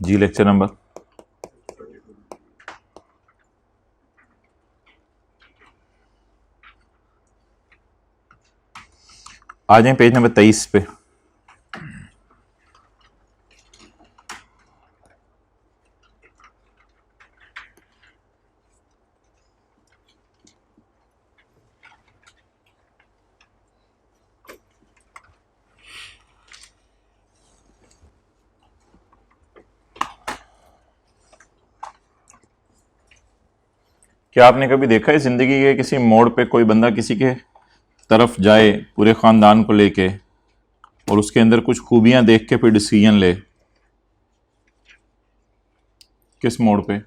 जी lecture number आ जाए page number 23 पे। क्या आपने कभी देखा है जिंदगी के किसी मोड़ पे कोई बंदा किसी के तरफ जाए पूरे खानदान को लेके और उसके अंदर कुछ खूबियां देख के फिर डिसीजन ले? किस मोड़ पे?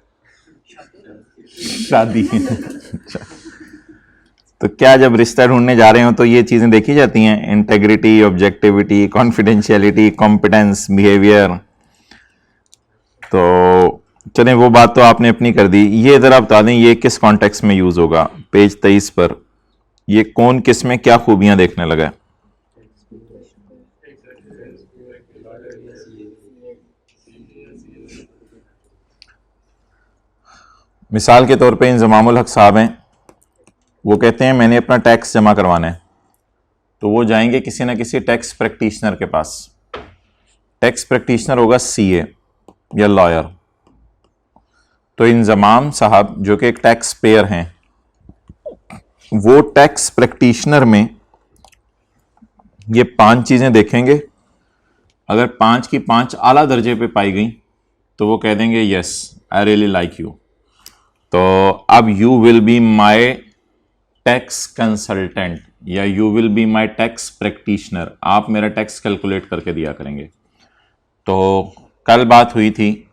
शादी। तो क्या जब रिश्ता ढूंढने जा रहे हो तो ये चीजें देखी जाती हैं? Integrity, objectivity, confidentiality, competence, behaviour. तो चलें, वो बात तो आपने अपनी कर दी। ये जरा बता दें ये किस कॉन्टेक्स्ट में यूज होगा? पेज 23 पर ये कौन किस में क्या खूबियां देखने लगा है? मिसाल के तौर पे इंजमामुल हक साहब हैं, वो कहते हैं मैंने अपना टैक्स जमा करवाना है, तो वो जाएंगे किसी ना किसी टैक्स प्रैक्टिशनर के पास। टैक्स प्रैक्टिशनर होगा सीए या लॉयर। तो इंजमाम साहब जो कि एक टैक्स पेयर हैं, वो टैक्स प्रैक्टिशनर में ये 5 चीजें देखेंगे। अगर 5 की 5 आला दर्जे पे पाई गई तो वो कह देंगे yes I really like you, तो अब you will be my tax consultant या you will be my tax practitioner, आप मेरा टैक्स कैलकुलेट करके दिया करेंगे। तो कल बात हुई थी,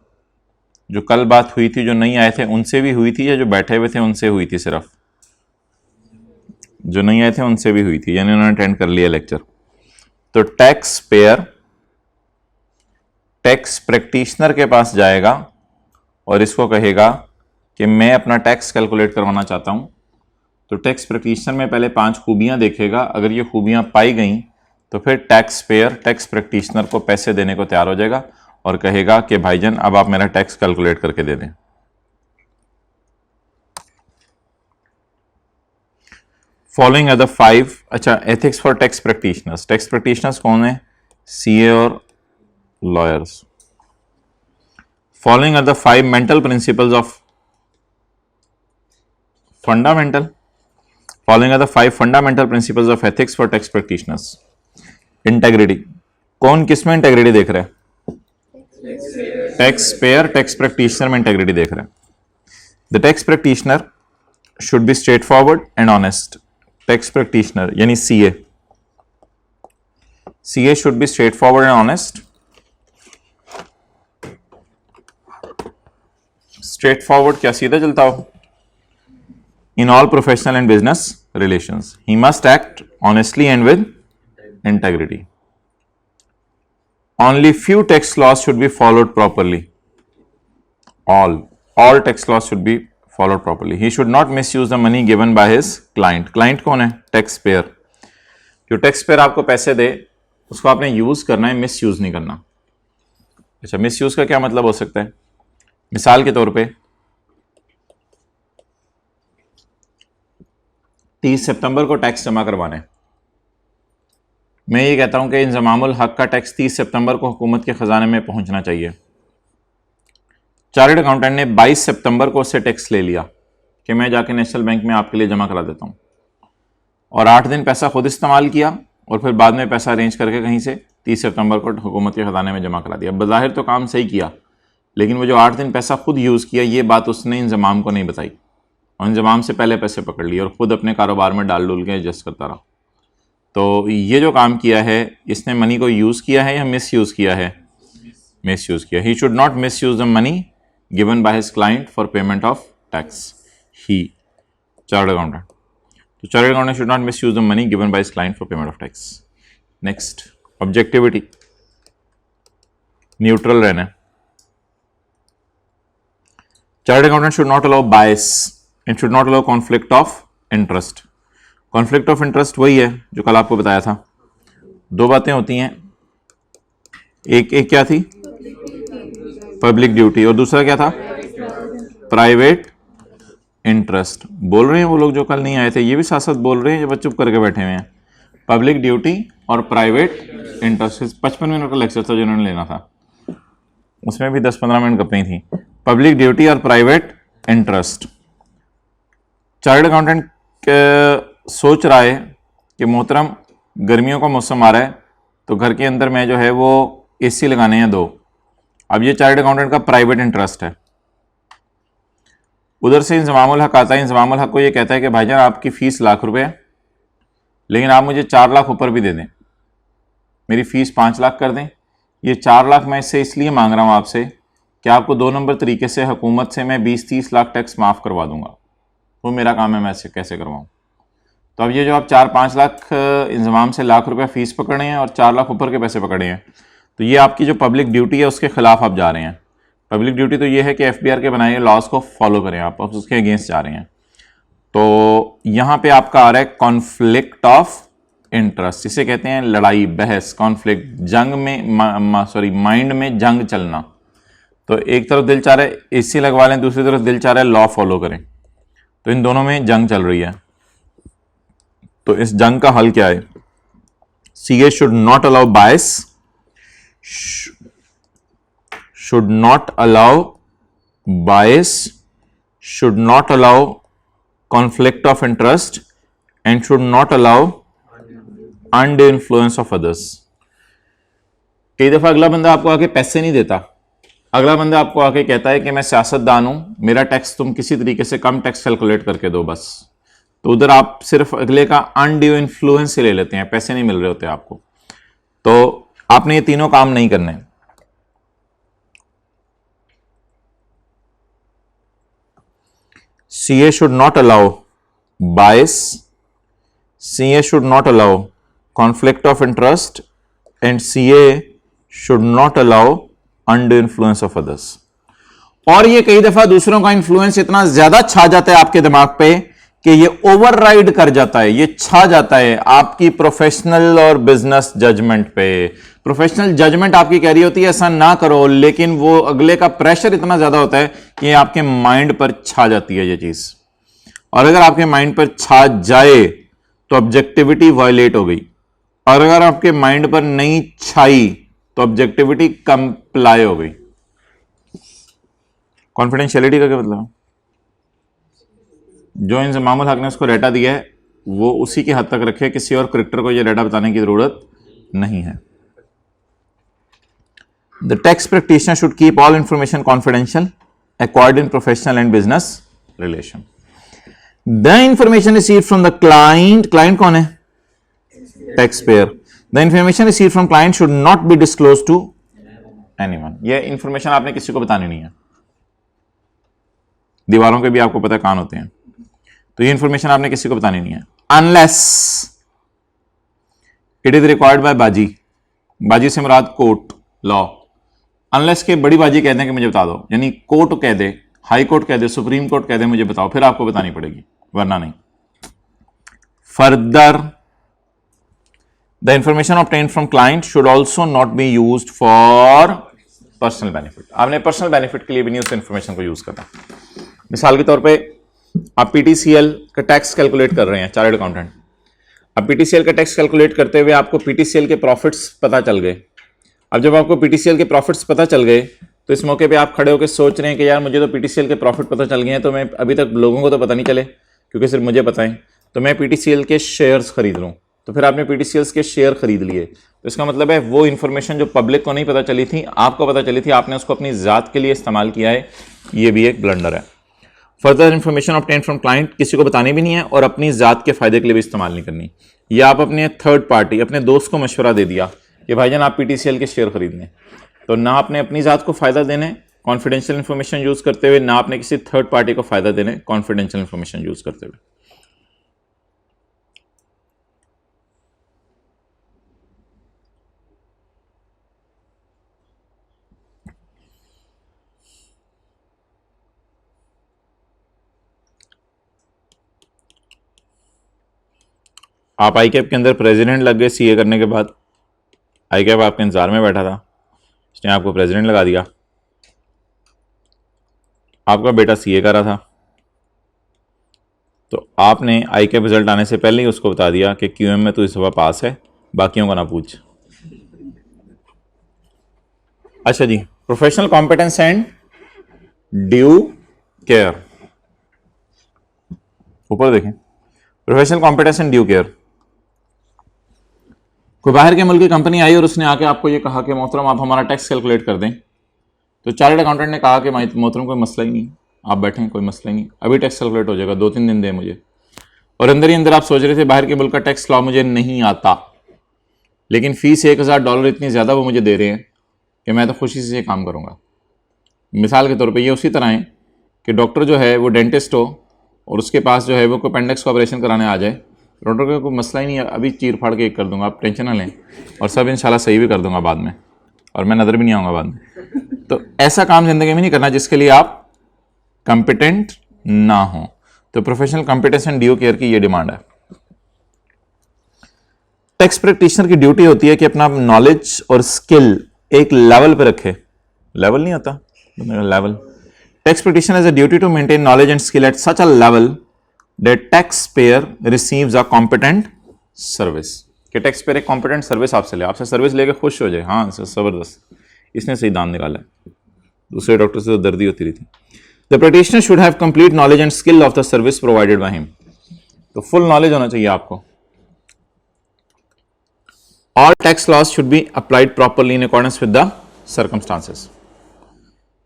जो नहीं आए थे उनसे भी हुई थी या जो बैठे हुए थे उनसे हुई थी? सिर्फ जो नहीं आए थे उनसे भी हुई थी, यानी उन्होंने अटेंड कर लिया लेक्चर। तो टैक्स पेयर टैक्स प्रैक्टिशनर के पास जाएगा और इसको कहेगा कि मैं अपना टैक्स कैलकुलेट करवाना चाहता हूं। तो टैक्स प्रैक्टिशनर में पहले 5 खूबियां देखेगा, अगर ये खूबियां पाई गई तो फिर टैक्स पेयर टैक्स प्रैक्टिशनर को पैसे देने को तैयार हो जाएगा और कहेगा कि भाईजान अब आप मेरा टैक्स कैलकुलेट करके दे दें। फॉलोइंग आर द 5, अच्छा, ethics for tax practitioners. Tax practitioners कौन है? सीए और lawyers. Following are the 5 mental principles of fundamental following are the 5 fundamental principles of ethics for tax practitioners. Integrity, कौन किस में integrity देख रहा है? टैक्स पेयर टैक्स प्रैक्टिशनर में इंटेग्रिटी देख रहा है। The tax practitioner should be straightforward and honest. Tax practitioner यानी CA should be straightforward and honest. Straight forward क्या सीधा चलता हो? In all professional and business relations, he must act honestly and with integrity. Only few tax laws should be followed properly. All tax laws should be followed properly. He should not misuse the money given by his client. Client कौन है? Tax payer. जो tax payer आपको पैसे दे उसको आपने use करना है, miss use नहीं करना। अच्छा, मिस यूज का क्या मतलब हो सकता है? मिसाल के तौर पे 30 सितंबर को टैक्स जमा करवाना है। मैं ये कहता हूं कि इंजमामुल हक का टैक्स 30 सितंबर को हुकूमत के खजाने में पहुंचना चाहिए। चार्टर्ड अकाउंटेंट ने 22 सितंबर को उससे टैक्स ले लिया कि मैं जाके नेशनल बैंक में आपके लिए जमा करा देता हूं, और 8 दिन पैसा खुद इस्तेमाल किया और फिर बाद में पैसा अरेंज करके कहीं से 30 सितंबर को हुकूमत के खजाने में जमा करा दिया। बज़ाहिर तो काम सही किया, लेकिन वो जो 8 दिन पैसा खुद यूज़ किया ये बात उसने इंजमाम को नहीं बताई और इंजमाम से पहले पैसे पकड़ लिए और खुद अपने कारोबार में डाल डूल के एडजस्ट करता रहा। तो ये जो काम किया है इसने मनी को यूज़ किया है या मिस यूज़ किया है? मिस यूज़ किया। He should not misuse the money given by his client for payment of tax. He chartered accountant, तो chartered accountant should not misuse the money given by his client for payment of tax. Next, objectivity, neutral रहना। Chartered accountant should not allow bias, it should not allow conflict of interest. Conflict of interest वही है जो कल आपको बताया था। 2 बातें होती हैं, एक क्या थी? पब्लिक ड्यूटी, और दूसरा क्या था? Private interest. बोल रहे हैं वो लोग जो कल नहीं आए थे, ये भी साथ साथ बोल रहे हैं, जो चुप करके बैठे हुए हैं। पब्लिक ड्यूटी और प्राइवेट इंटरेस्ट। 55 मिनट का लेक्चर था जो उन्होंने लेना था, उसमें भी 10-15 मिनट गप्पें थी। पब्लिक ड्यूटी और प्राइवेट इंटरेस्ट। चार्टर्ड अकाउंटेंट सोच रहा है कि मोहतरम गर्मियों का मौसम आ रहा है तो घर के अंदर में जो है वो एसी लगाने हैं 2। अब ये चार्टर्ड अकाउंटेंट का प्राइवेट इंटरेस्ट है। उधर से इंजमामुल हक आता है, इंजमामुल हक को ये कहता है कि भाईजान आपकी फीस ₹1,00,000 है, लेकिन आप मुझे 4 लाख ऊपर भी दे दें, मेरी फीस 5 लाख कर दें। ये 4 लाख मैं इससे इसलिए मांग रहा हूँ आपसे कि आपको 2 नंबर तरीके से हुकूमत से मैं 20-30 लाख टैक्स माफ़ करवा दूंगा। वो मेरा काम है, मैं इसे कैसे करवाऊँ। तो अब ये जो आप 4-5 लाख इंजमाम से ₹1,00,000 फीस पकड़े हैं और 4 लाख ऊपर के पैसे पकड़े हैं, तो ये आपकी जो पब्लिक ड्यूटी है उसके खिलाफ आप जा रहे हैं। पब्लिक ड्यूटी तो ये है कि एफबीआर के बनाए लॉज को फॉलो करें, आप उसके अगेंस्ट जा रहे हैं। तो यहाँ पे आपका आ रहा है कॉन्फ्लिक्ट ऑफ इंटरेस्ट, इसे कहते हैं लड़ाई, बहस, कॉन्फ्लिक्ट, जंग में माइंड में जंग चलना। तो एक तरफ दिल चाह रहा है एसी लगवा लें, दूसरी तरफ दिल चाह रहा है लॉ फॉलो करें, तो इन दोनों में जंग चल रही है। तो इस जंग का हल क्या है? CA should not allow bias, should not allow bias, should not allow conflict of interest, and should not allow undue influence of others। कई दफा अगला बंदा आपको आके पैसे नहीं देता, अगला बंदा आपको आके कहता है कि मैं सियासतदान हूं, मेरा टैक्स तुम किसी तरीके से कम टैक्स कैलकुलेट करके दो बस। तो उधर आप सिर्फ अगले का अनड्यू इन्फ्लुएंस से ले लेते हैं, पैसे नहीं मिल रहे होते आपको। तो आपने ये तीनों काम नहीं करने। CA should not allow bias, CA should not allow conflict of interest, and CA should not allow undue influence of others। और ये कई दफा दूसरों का इंफ्लुएंस इतना ज्यादा छा जाता है आपके दिमाग पे कि ये ओवरराइड कर जाता है, ये छा जाता है आपकी प्रोफेशनल और बिजनेस जजमेंट पे। प्रोफेशनल जजमेंट आपकी कह रही होती है ऐसा ना करो, लेकिन वो अगले का प्रेशर इतना ज्यादा होता है कि आपके माइंड पर छा जाती है ये चीज। और अगर आपके माइंड पर छा जाए तो ऑब्जेक्टिविटी वायलेट हो गई, और अगर आपके माइंड पर नहीं छाई तो ऑब्जेक्टिविटी कंप्लाई हो गई। कॉन्फिडेंशियलिटी का क्या मतलब है? जो इंजमामुल हक ने उसको डेटा दिया है वो उसी की हद तक रखे, किसी और क्रिकेटर को ये डेटा बताने की जरूरत नहीं है। The tax practitioner should keep all information confidential acquired in professional and business relation. The information received from the client, client कौन है? Taxpayer. The information received from client should not be disclosed to anyone. ये information आपने किसी को बतानी नहीं है। दीवारों के भी आपको पता कान होते हैं, तो ये इंफॉर्मेशन आपने किसी को बतानी नहीं है। Unless it is required by बाजी, बाजी से मुराद कोर्ट लॉ। अनलेस के बड़ी बाजी कहते हैं कि मुझे बता दो, यानी कोर्ट कह दे, हाई कोर्ट कह दे, सुप्रीम कोर्ट कह दे मुझे बताओ, फिर आपको बतानी पड़ेगी, वरना नहीं। Further the information obtained from client should also not be used for personal benefit. आपने पर्सनल बेनिफिट के लिए भी नहीं उस इंफॉर्मेशन को यूज करना। मिसाल के तौर पे आप पीटीसीएल का टैक्स कैलकुलेट कर रहे हैं, चार्टर्ड अकाउंटेंट। अब पीटीसीएल का टैक्स कैलकुलेट करते हुए आपको पीटीसीएल के प्रॉफिट्स पता चल गए। अब जब आपको पीटीसीएल के प्रॉफिट्स पता चल गए तो इस मौके पे आप खड़े होकर सोच रहे हैं कि यार मुझे तो पीटीसीएल के प्रॉफिट पता चल गए हैं, तो मैं अभी तक लोगों को तो पता नहीं चले क्योंकि सिर्फ मुझे पता है, तो मैं पीटीसीएल के शेयर्स खरीद लूँ। तो फिर आपने पीटीसीएल के शेयर खरीद लिए, तो इसका मतलब है वो इन्फॉर्मेशन जो पब्लिक को नहीं पता चली थी, आपको पता चली थी, आपने उसको अपनी ज़ात के लिए इस्तेमाल किया है। ये भी एक ब्लंडर है। Further information obtain from client किसी को बतानी भी नहीं है और अपनी ज़ात के फायदे के लिए भी इस्तेमाल नहीं करनी। या आप अपने थर्ड पार्टी, अपने दोस्त को मशवरा दे दिया कि भाईजान आप पीटीसीएल के शेयर खरीद लें, तो ना आपने अपनी ज़ात को फ़ायदा देने कॉन्फिडेंशियल इन्फॉर्मेशन यूज़ करते हुए, ना आपने किसी थर्ड पार्टी को फ़ायदा देने कॉन्फिडेंशियल इन्फॉर्मेशन यूज़ करते हुए। आप आई कैप के अंदर प्रेसिडेंट लग गए सीए करने के बाद, आई कैप आपके इंतजार में बैठा था, उसने आपको प्रेसिडेंट लगा दिया, आपका बेटा सीए कर रहा था, तो आपने आई कैप रिजल्ट आने से पहले ही उसको बता दिया कि क्यूएम में तो इस दफ़ा पास है, बाकियों का ना पूछ। अच्छा जी, professional competence and due care, ऊपर देखें, professional competence and due care. कोई बाहर के मुल्क की कंपनी आई और उसने आके आपको ये कहा कि मोहतरम आप हमारा टैक्स कैलकुलेट कर दें, तो चार्टर्ड अकाउंटेंट ने कहा कि मोहतरम कोई मसला ही नहीं, आप बैठें, कोई मसला ही नहीं, अभी टैक्स कैलकुलेट हो जाएगा, 2-3 दिन दें मुझे। और अंदर ही अंदर आप सोच रहे थे बाहर के मुल्क का टैक्स लॉ मुझे नहीं आता, लेकिन फीस $1000 इतनी ज़्यादा वो मुझे दे रहे हैं कि मैं तो खुशी से ये काम करूँगा। मिसाल के तौर पे ये उसी तरह है कि डॉक्टर जो है वो डेंटिस्ट हो और उसके पास जो है वो कोई अपेंडिक्स का ऑपरेशन कराने आ जाए, डॉक्टर का कोई मसला ही नहीं है, अभी चीर फाड़ के कर दूंगा, आप टेंशन ना लें, और सब इंशाल्लाह सही भी कर दूंगा बाद में, और मैं नज़र भी नहीं आऊँगा बाद में। तो ऐसा काम ज़िंदगी में नहीं करना जिसके लिए आप कॉम्पिटेंट ना हो। तो professional competence and due care की ये डिमांड है। टैक्स प्रैक्टिशनर की ड्यूटी होती है कि अपना नॉलेज और स्किल एक लेवल पे रखे, लेवल नहीं होता level, tax practitioner has a duty to maintain knowledge and skill at such a level that taxpayer receives a competent service, कि टैक्स पेयर एक कॉम्पिटेंट सर्विस आपसे ले, आपसे सर्विस लेके खुश हो जाए, हाँ जबरदस्त, इसने सही दाम निकाला है, दूसरे डॉक्टर से तो दर्दी होती रही थी। The practitioner should have complete knowledge and skill of the service provided by him, तो फुल नॉलेज होना चाहिए आपको। All tax laws should be applied properly in accordance with the circumstances.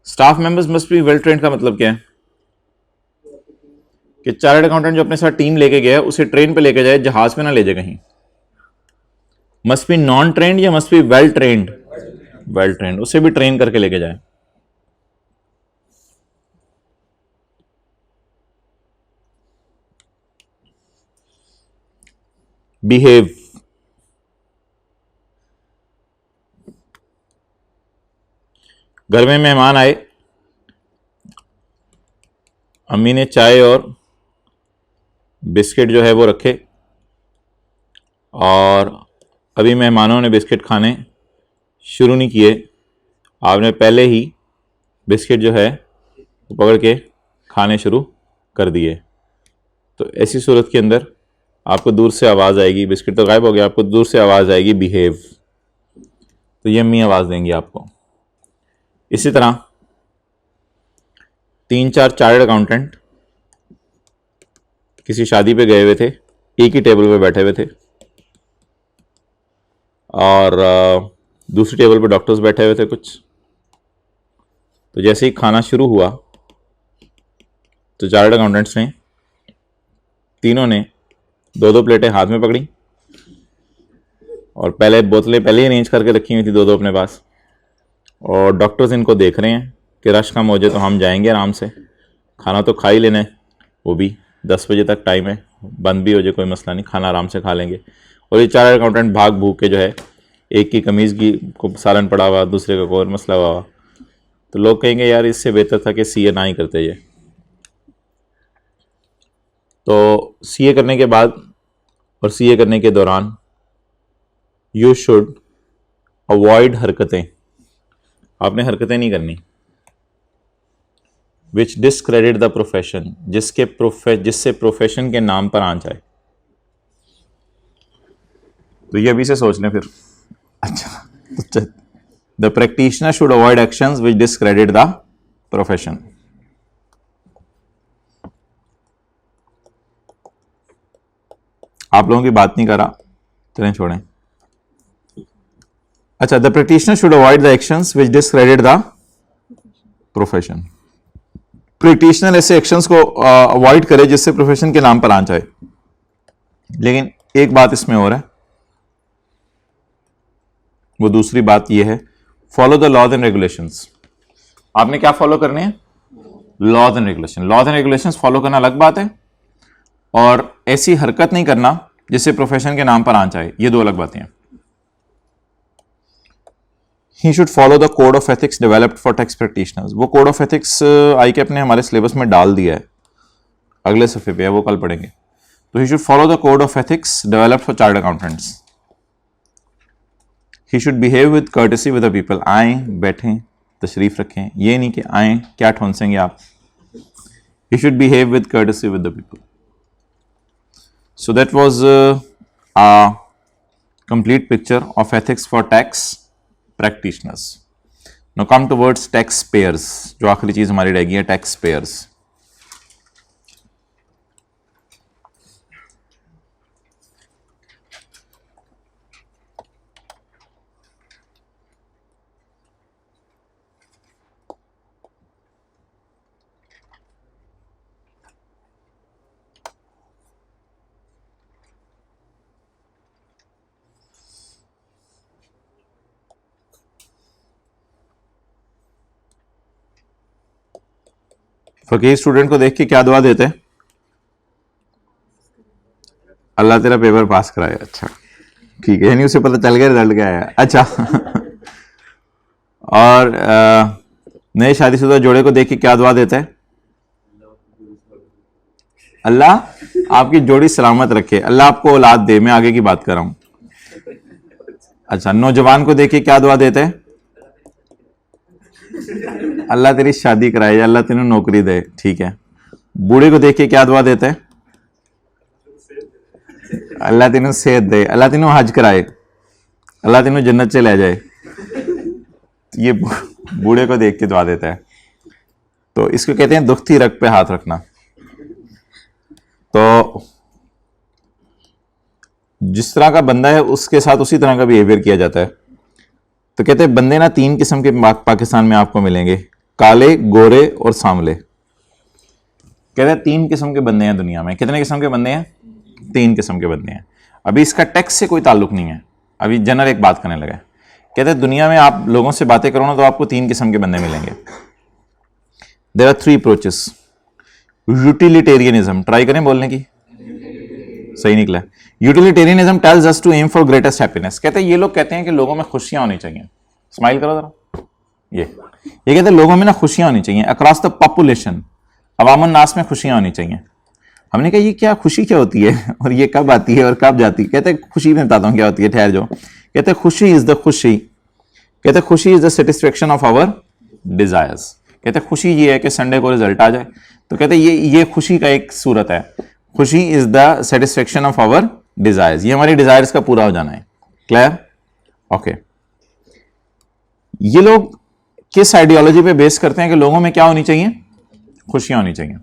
Staff members must be well trained का मतलब क्या है कि chartered accountant जो अपने साथ टीम लेके गया उसे ट्रेन पे लेके जाए, जहाज पे ना ले जाए कहीं। मस्ट बी नॉन ट्रेंड या must be well trained? Well trained, उसे भी ट्रेन करके लेके जाए। बिहेव, घर में मेहमान आए, अम्मी ने चाय और बिस्किट जो है वो रखे, और अभी मेहमानों ने बिस्किट खाने शुरू नहीं किए, आपने पहले ही बिस्किट जो है वो पकड़ के खाने शुरू कर दिए, तो ऐसी सूरत के अंदर आपको दूर से आवाज़ आएगी, बिस्किट तो गायब हो गया, आपको दूर से आवाज़ आएगी बिहेव, तो ये अम्मी आवाज़ देंगी आपको। इसी तरह 3-4 चार्टर्ड अकाउंटेंट किसी शादी पे गए हुए थे, एक ही टेबल पे बैठे हुए थे, और दूसरी टेबल पे डॉक्टर्स बैठे हुए थे कुछ, तो जैसे ही खाना शुरू हुआ तो चार्टर्ड अकाउंटेंट्स ने तीनों ने 2-2 प्लेटें हाथ में पकड़ी, और पहले बोतलें पहले ही अरेंज करके रखी हुई थी 2-2 अपने पास, और डॉक्टर्स इनको देख रहे हैं कि रश कम हो जाए तो हम जाएंगे आराम से, खाना तो खा ही लेना है, वो भी 10 बजे तक टाइम है, बंद भी हो जाए कोई मसला नहीं, खाना आराम से खा लेंगे। और ये चार्टर्ड अकाउंटेंट भाग भूग के जो है, एक की कमीज़ की को सालन पड़ा हुआ, दूसरे का कोई और मसला हुआ, तो लोग कहेंगे यार इससे बेहतर था कि सीए ना ही करते ये। तो सीए करने के बाद और सीए करने के दौरान यू शुड अवॉइड हरकतें, आपने हरकतें नहीं करनी विच डिस्क्रेडिट द प्रोफेशन, जिससे प्रोफेशन के नाम पर आंच आए। तो ये अभी से सोच लें फिर। अच्छा, the practitioner should avoid actions which discredit the profession. आप लोगों की बात नहीं करा, चलें छोड़ें। अच्छा, the practitioner should avoid the actions which discredit the profession. Practitioner ऐसे एक्शंस को अवॉइड करे जिससे प्रोफेशन के नाम पर आंच आए। लेकिन एक बात इसमें और है, वो दूसरी बात यह है, follow the laws and regulations. आपने क्या फॉलो करने हैं? Laws and regulation. Laws and regulations follow करना अलग बात है, और ऐसी हरकत नहीं करना जिससे प्रोफेशन के नाम पर आंच आए, ये दो अलग बातें हैं। He should follow the code of ethics developed for tax practitioners। वो code of ethics ICAP ने हमारे सिलेबस में डाल दिया है, अगले सफ़े पे है, वो कल पढ़ेंगे। तो he should follow the code of ethics developed for chartered accountants। He should behave with courtesy with the people। आएँ, बैठें, तशरीफ़ रखें, ये नहीं कि आएँ क्या ठोंसेंगे आप, He should behave with courtesy with the people. So that was a complete picture of ethics for tax practitioners. Now come towards taxpayers. जो आखिरी चीज हमारी रह गई है, taxpayers. फकीर स्टूडेंट को देख के क्या दुआ देते हैं? अल्लाह तेरा पेपर पास कराए. अच्छा ठीक है, यानी उसे पता चल गया रिजल्ट क्या है. अच्छा और नए शादीशुदा जोड़े को देख के क्या दुआ देते हैं? अल्लाह आपकी जोड़ी सलामत रखे, अल्लाह आपको औलाद दे. मैं आगे की बात कर रहा हूं. अच्छा, नौजवान को देख के क्या दुआ देते हैं? अल्लाह तेरी शादी कराए, अल्लाह तेनू नौकरी दे. ठीक है. बूढ़े को देख के क्या दुआ देते हैं? अल्लाह तेनू सेहत दे, अल्लाह तेनू हज कराए, अल्लाह तेनू जन्नत से ले जाए. ये बूढ़े को देख के दुआ देता है. तो इसको कहते हैं दुखती रग पे हाथ रखना. तो जिस तरह का बंदा है उसके साथ उसी तरह का बिहेवियर किया जाता है. तो कहते हैं बंदे ना 3 किस्म के पाकिस्तान में आपको मिलेंगे, काले, गोरे और सांवले. कहते हैं 3 किस्म के बंदे हैं दुनिया में. कितने किस्म के बंदे हैं? 3 किस्म के बंदे हैं. अभी इसका टैक्स से कोई ताल्लुक नहीं है, अभी जनरल एक बात करने लगा. कहते हैं दुनिया में आप लोगों से बातें करो ना तो आपको 3 किस्म के बंदे मिलेंगे. There are 3 approaches. Utilitarianism, try करें बोलने की, सही निकला. Utilitarianism tells us to aim for greatest happiness. कहते हैं ये लोग कहते हैं कि लोगों में खुशियां होनी चाहिए. स्माइल करो जरा. ये कहते हैं लोगों में ना खुशियां होनी चाहिए अक्रॉस द पॉपुलेशन. अवामन नास में खुशियां होनी चाहिए. हमने कहा ये क्या खुशी क्या होती है और ये कब आती है और कब जाती है? कहते हैं खुशी में बताता हूं क्या होती है, ठहर जाओ. कहते हैं खुशी इज द खुशी. कहते हैं खुशी is the satisfaction of our desires. कहते हैं खुशी ये है कि संडे को रिजल्ट आ जाए. तो कहते हैं ये खुशी का एक सूरत है. खुशी is the satisfaction of our desires. ये हमारी डिजायर्स का पूरा हो जाना है. क्लियर? ओके. ये लोग किस आइडियोलॉजी पे बेस करते हैं कि लोगों में क्या होनी चाहिए? खुशियां होनी चाहिए.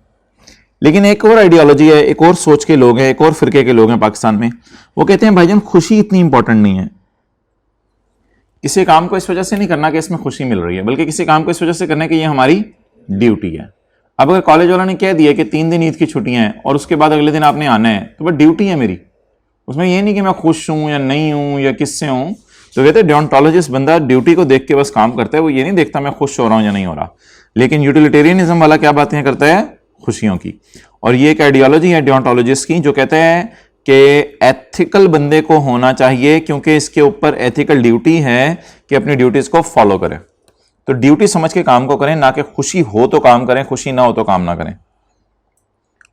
लेकिन एक और आइडियोलॉजी है, एक और सोच के लोग हैं, एक और फिरके के लोग हैं पाकिस्तान में. वो कहते हैं भाईजान खुशी इतनी इंपॉर्टेंट नहीं है. किसी काम को इस वजह से नहीं करना कि इसमें खुशी मिल रही है, बल्कि किसी काम को इस वजह से करना कि ये हमारी ड्यूटी है. अब अगर कॉलेज वालों ने कह दिया कि 3 दिन ईद की छुट्टियां हैं और उसके बाद अगले दिन आपने आना है, तो वह ड्यूटी है मेरी. उसमें ये नहीं कि मैं खुश हूं या नहीं हूं या किससे हूं. तो कहते हैं डियोंटोलॉजिस्ट बंदा ड्यूटी को देख के बस काम करता है. वो ये नहीं देखता मैं खुश हो रहा हूं या नहीं हो रहा. लेकिन यूटिलिटेरियनिज्म वाला क्या बातें करता है? खुशियों की. और ये एक आइडियोलॉजी है डियोंटोलॉजिस्ट की जो कहते हैं कि एथिकल बंदे को होना चाहिए, क्योंकि इसके ऊपर एथिकल ड्यूटी है कि अपनी ड्यूटीज को फॉलो करें. तो ड्यूटी समझ के काम को करें, ना कि खुशी हो तो काम करें, खुशी ना हो तो काम ना करें.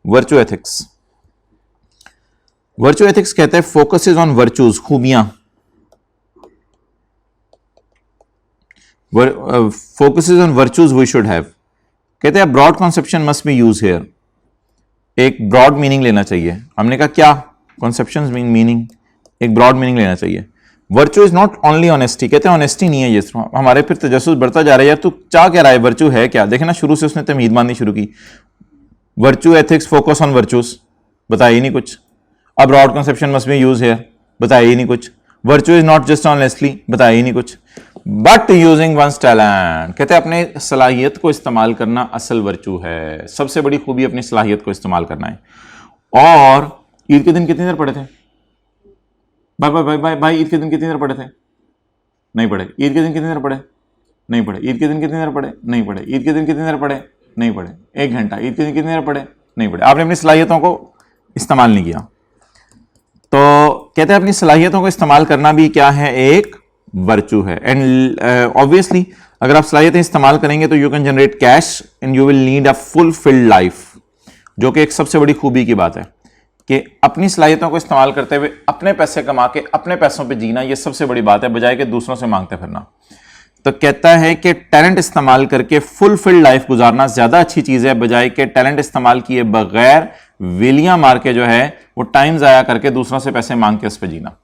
Virtue ethics. वर्चू एथिक्स कहते हैं फोकस इज ऑन वर्चूज, खूबियां. Focus is on virtues we should have. कहते हैं broad conception must be use here. एक ब्रॉड मीनिंग लेना चाहिए. हमने कहा क्या? Conceptions mean meaning. एक ब्रॉड मीनिंग लेना चाहिए. Virtue is not only honesty. कहते हैं ऑनेस्टी नहीं है ये. हमारे फिर तजस्सुस बढ़ता जा रहा है. यार तू क्या कह रहा है? वर्चू है क्या? देखे ना, शुरू से उसने तमीद माननी शुरू की. Virtue ethics focus on virtues, बताया ही नहीं कुछ. अब broad conception must be use here, बताया ही नहीं कुछ. Virtue is not just honestly, बताया ही नहीं कुछ. But using one's talent. कहते हैं अपने सलाहियत को इस्तेमाल करना असल वर्चू है. सबसे बड़ी खूबी अपनी सलाहियत को इस्तेमाल करना है. और ईद के दिन कितनी देर पढ़े थे भाई? ईद के दिन कितनी देर पढ़े थे? नहीं पढ़े. ईद के दिन कितनी देर पढ़े? नहीं पढ़े. ईद के दिन कितनी देर पढ़े? नहीं पढ़े. ईद के दिन कितनी देर पढ़े? नहीं पढ़े. 1 घंटा. ईद के दिन कितनी देर पढ़े? नहीं पढ़े. आपने अपनी सलाहियतों को इस्तेमाल नहीं किया. तो कहते हैं अपनी सलाहियतों को इस्तेमाल करना भी क्या है? एक वर्चू है. एंड ऑब्वियसली अगर आप सलाहियतें इस्तेमाल करेंगे तो you can generate cash and you will need a fulfilled life, जो कि एक सबसे बड़ी खूबी की बात है कि अपनी सलाहियतों को इस्तेमाल करते हुए अपने पैसे कमा के अपने पैसों पे जीना. ये सबसे बड़ी बात है, बजाय कि दूसरों से मांगते फिरना. तो कहता है कि टैलेंट इस्तेमाल करके फुलफिल्ड लाइफ गुजारना ज्यादा अच्छी चीज है बजाय के टैलेंट इस्तेमाल किए बगैर वेलियां मार के जो है वो टाइम जाया करके दूसरों से पैसे मांग के उस पर जीना।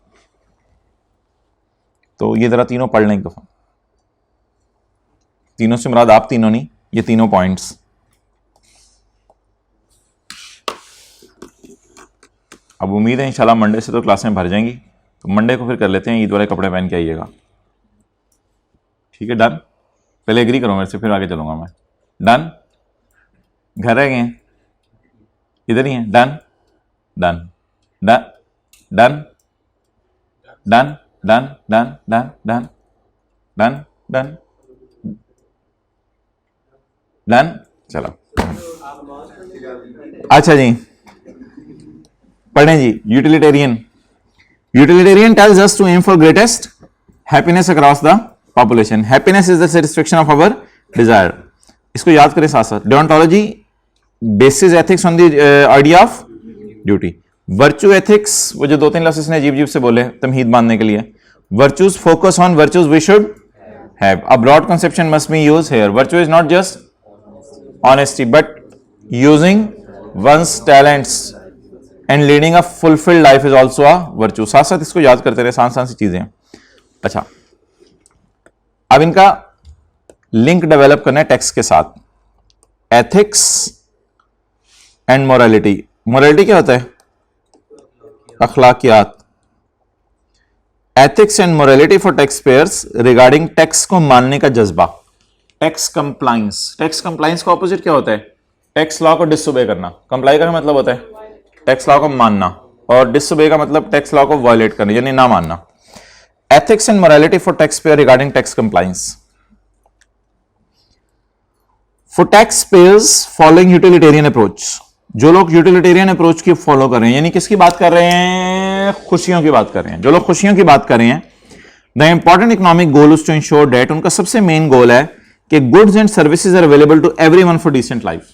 तो ये जरा तीनों पढ़ लें एक दफा, तीनों से मुराद आप तीनों नहीं, ये तीनों पॉइंट्स। अब उम्मीद है इंशाल्लाह मंडे से तो क्लासें भर जाएंगी, तो मंडे को फिर कर लेते हैं, ईद वाले कपड़े पहन के आइएगा, ठीक है? डन? पहले एग्री करो मेरे से, फिर आगे चलूंगा मैं। डन? घर रह गए हैं, इधर ही हैं? Done done done done done done done done done done done done. चलो अच्छा जी, पढ़ें जी। Utilitarian, utilitarian tells us to aim for greatest happiness across the population. Happiness is the satisfaction of our desire. इसको याद करें साथ साथ। Deontology bases ethics on the idea of duty. Virtue ethics, वो जो दो तीन लफ्ज़ इसने अजीब अजीब से बोले तमहीद बांधने के लिए। Virtues focus on virtues we should have. A broad conception must be use here. Virtue is not just honesty but using one's talents and leading a fulfilled life is also a virtue. साथ साथ इसको याद करते रहे, आसान सी चीजें। अच्छा, अब इनका लिंक डेवलप करना है टेक्स्ट के साथ। Ethics and morality. मोरालिटी क्या होता है? अखलाकियात। Ethics and morality for taxpayers regarding tax को मानने का जज्बा। Tax compliance. टैक्स कंप्लाइंस का ऑपोजिट क्या होता है? टैक्स लॉ को डिसओबे करना। कंप्लाई का मतलब होता है टैक्स लॉ को मानना, और डिसओबे का मतलब टैक्स लॉ को वायलेट करना, यानी ना मानना। Ethics and morality for tax payer regarding tax compliance. For tax payers following utilitarian approach. जो लोग यूटिलिटेरियन अप्रोच की फॉलो कर रहे हैं, यानी किसकी बात कर रहे हैं? खुशियों की बात कर रहे हैं। जो लोग खुशियों की बात कर रहे हैं, the important economic goal is to ensure that, उनका सबसे मेन गोल है कि goods and services are available to everyone for decent life.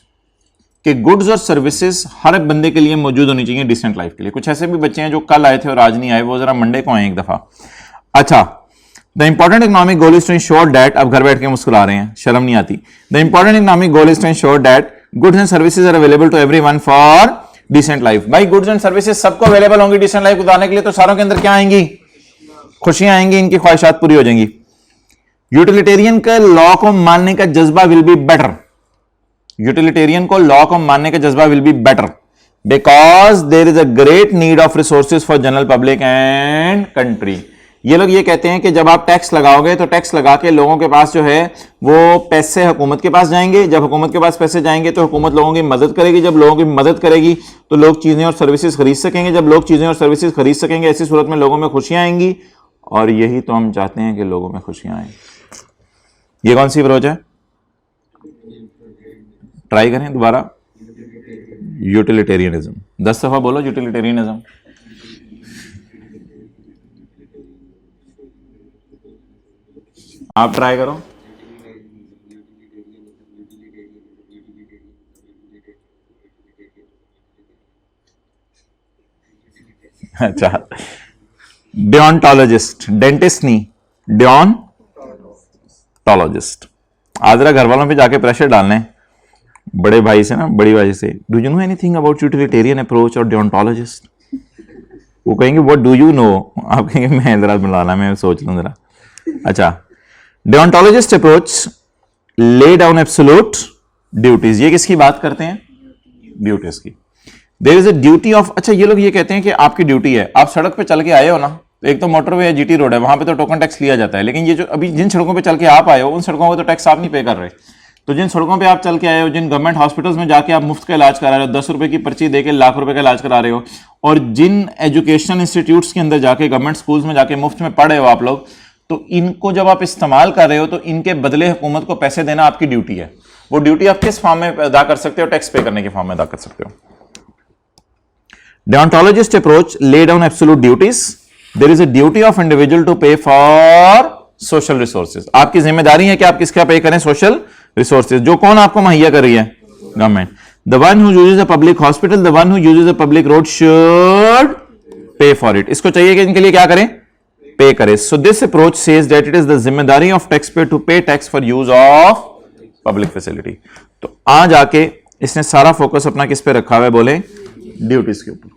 कि गुड्स और सर्विसेज हर बंदे के लिए मौजूद होनी चाहिए डिसेंट लाइफ के लिए। कुछ ऐसे भी बच्चे हैं जो कल आए थे और आज नहीं आए, वो जरा मंडे को आए एक दफा। अच्छा, the important economic goal is to ensure that, अब घर बैठ के मुस्कुरा रहे हैं, शर्म नहीं आती। The important economic goal is to ensure that goods and services are available to everyone for decent life. भाई गुड्स एंड सर्विसेज सबको अवेलेबल होंगी डिसेंट लाइफ गुजारने के लिए, तो सारों के अंदर क्या आएंगी? खुशियां आएंगी, इनकी ख्वाहिशात पूरी हो जाएंगी। यूटिलिटेरियन का लॉ को मानने का जज्बा विल बी बेटर। यूटिलिटेरियन को लॉ को मानने का जज्बा will be better because there is a great need of resources for general public and country. ये लोग ये कहते हैं कि जब आप टैक्स लगाओगे तो टैक्स लगा के लोगों के पास जो है वो पैसे हुकूमत के पास जाएंगे। जब हुकूमत के पास पैसे जाएंगे तो हुकूमत लोगों की मदद करेगी। जब लोगों की मदद करेगी तो लोग चीजें और सर्विसेज खरीद सकेंगे। जब लोग चीजें और सर्विसेज खरीद सकेंगे, ऐसी सूरत में लोगों में खुशियां आएंगी, और यही तो हम चाहते हैं कि लोगों में खुशियां आए। ये कौन सी अप्रोच है? ट्राई करें दोबारा। यूटिलिटेरियनिज्म। 10 दफा बोलो यूटिलिटेरियनिज्म। आप ट्राई करो। अच्छा, डियोंटोलॉजिस्ट। डेंटिस्ट नहीं, डियोंटोलॉजिस्ट। आज जरा घर वालों पे जाके प्रेशर डालने, बड़े भाई से ना, बड़ी भाई से, do you know anything about utilitarian approach और डियोंटोलॉजिस्ट? वो कहेंगे व्हाट डू यू नो? आप कहेंगे मैं जरा मिलाना, मैं सोच लूं जरा। अच्छा, deontologist approach lay down absolute duties. ये किसकी बात करते हैं? ड्यूटीज की। There is a duty of, अच्छा ये लोग ये कहते हैं कि आपकी ड्यूटी है, आप सड़क पे चल के आए हो ना, तो एक तो मोटरवे है, जीटी रोड है, वहां पे तो टोकन टैक्स लिया जाता है, लेकिन ये जो अभी जिन सड़कों पे चल के आप आए हो उन सड़कों पे तो टैक्स आप नहीं पे कर रहे। तो जिन सड़कों पे आप चल के आए हो, जिन गवर्नमेंट हॉस्पिटल्स में जाके आप मुफ्त का इलाज करा रहे हो, 10 रुपए की पर्ची देके लाख रुपए का इलाज करा रहे हो, और जिन एजुकेशन इंस्टीट्यूट्स के अंदर जाके, गवर्नमेंट स्कूल्स में जाके मुफ्त में पढ़ रहे हो आप लोग, तो इनको जब आप इस्तेमाल कर रहे हो तो इनके बदले हुकूमत को पैसे देना आपकी ड्यूटी है। वो ड्यूटी आप किस फॉर्म में अदा कर सकते हो? टैक्स पे करने के फॉर्म में अदा कर सकते हो। Deontologist approach lay down absolute duties. There is a duty of individual to pay for social resources. आपकी जिम्मेदारी है कि आप किसका पे करें? Social resources. जो कौन आपको मुहैया कर रही है? Government. The one who uses a public hospital, the one who uses a public road should pay for it. इसको चाहिए कि इनके लिए क्या करें? पे करे. So this approach says that it is the जिम्मेदारी ऑफ टैक्स पेयर टू पे tax for use of public facility. तो आज आके इसने सारा फोकस अपना किस पे रखा हुआ है, बोले ड्यूटीज के ऊपर.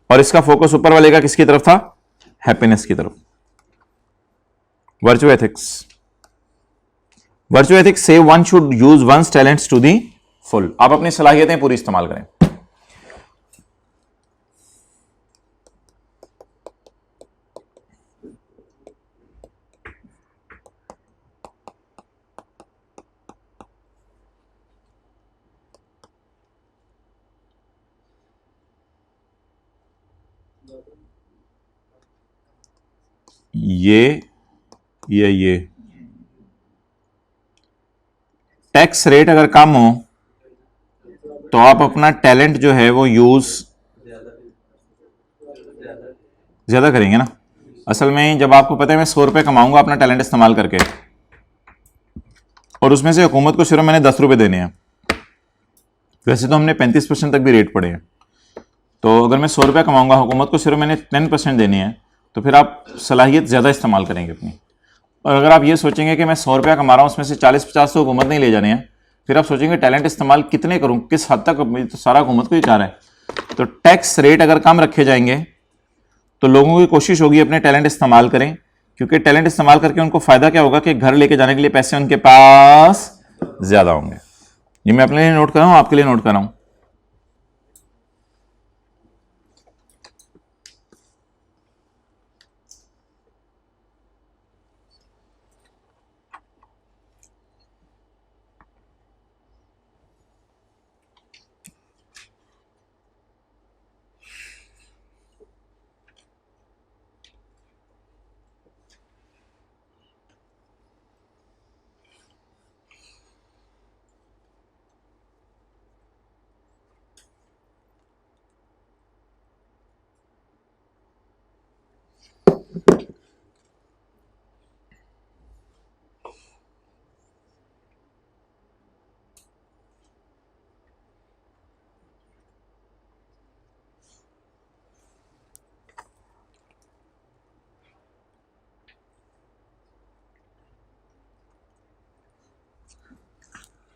और इसका फोकस ऊपर वाले का किसकी तरफ था, हैप्पीनेस की तरफ. Virtue ethics. वर्चू एथिक्स से one should use one's talents to the full. आप अपनी सलाहियतें पूरी इस्तेमाल करें. ये टैक्स रेट अगर कम हो तो आप अपना टैलेंट जो है वो यूज ज्यादा करेंगे ना. असल में जब आपको पता है मैं 100 रुपए कमाऊंगा अपना टैलेंट इस्तेमाल करके, और उसमें से हुकूमत को सिर्फ मैंने 10 रुपए देने हैं. वैसे तो हमने 35% तक भी रेट पड़े हैं. तो अगर मैं 100 रुपया कमाऊंगा, हुकूमत को सिर्फ मैंने 10% देनी है, तो फिर आप सलाहियत ज़्यादा इस्तेमाल करेंगे अपनी. और अगर आप ये सोचेंगे कि मैं 100 रुपया कमा रहा हूँ, उसमें से 40-50 तो हुकूमत नहीं ले जाने हैं, फिर आप सोचेंगे टैलेंट इस्तेमाल कितने करूँ, किस हद तक, तो सारा हुकूमत को ही चाह रहा है. तो टैक्स रेट अगर कम रखे जाएंगे तो लोगों की कोशिश होगी अपने टैलेंट इस्तेमाल करें, क्योंकि टैलेंट इस्तेमाल करके उनको फ़ायदा क्या होगा कि घर लेके जाने के लिए पैसे उनके पास ज़्यादा होंगे. ये मैं अपने लिए नोट कर रहा हूँ, आपके लिए नोट कर रहा हूँ.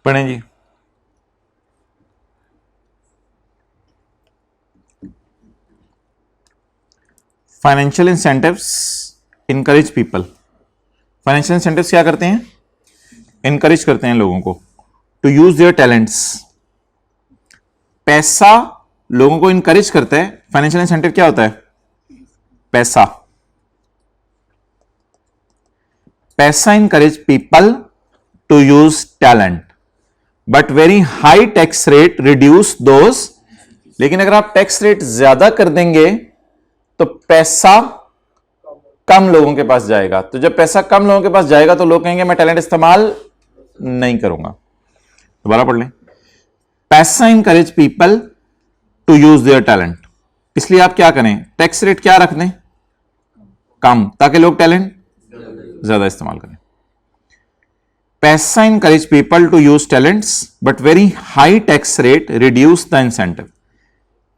पढ़ें जी. Financial incentives encourage people. Financial incentives क्या करते हैं, इनकरेज करते हैं लोगों को टू यूज देयर टैलेंट्स. पैसा लोगों को इनकरेज करता है. फाइनेंशियल इंसेंटिव क्या होता है, पैसा. पैसा encourage people to use talent, but very high tax rate reduce those. लेकिन अगर आप टैक्स रेट ज्यादा कर देंगे तो पैसा कम लोगों के पास जाएगा. तो जब पैसा कम लोगों के पास जाएगा तो लोग कहेंगे मैं टैलेंट इस्तेमाल नहीं करूंगा. दोबारा पढ़ लें. पैसा encourage people to use their talent. इसलिए आप क्या करें, टैक्स रेट क्या रख दें, कम, ताकि लोग टैलेंट ज्यादा इस्तेमाल करें. पैसा encourage people to use talents but very high tax rate reduce the incentive.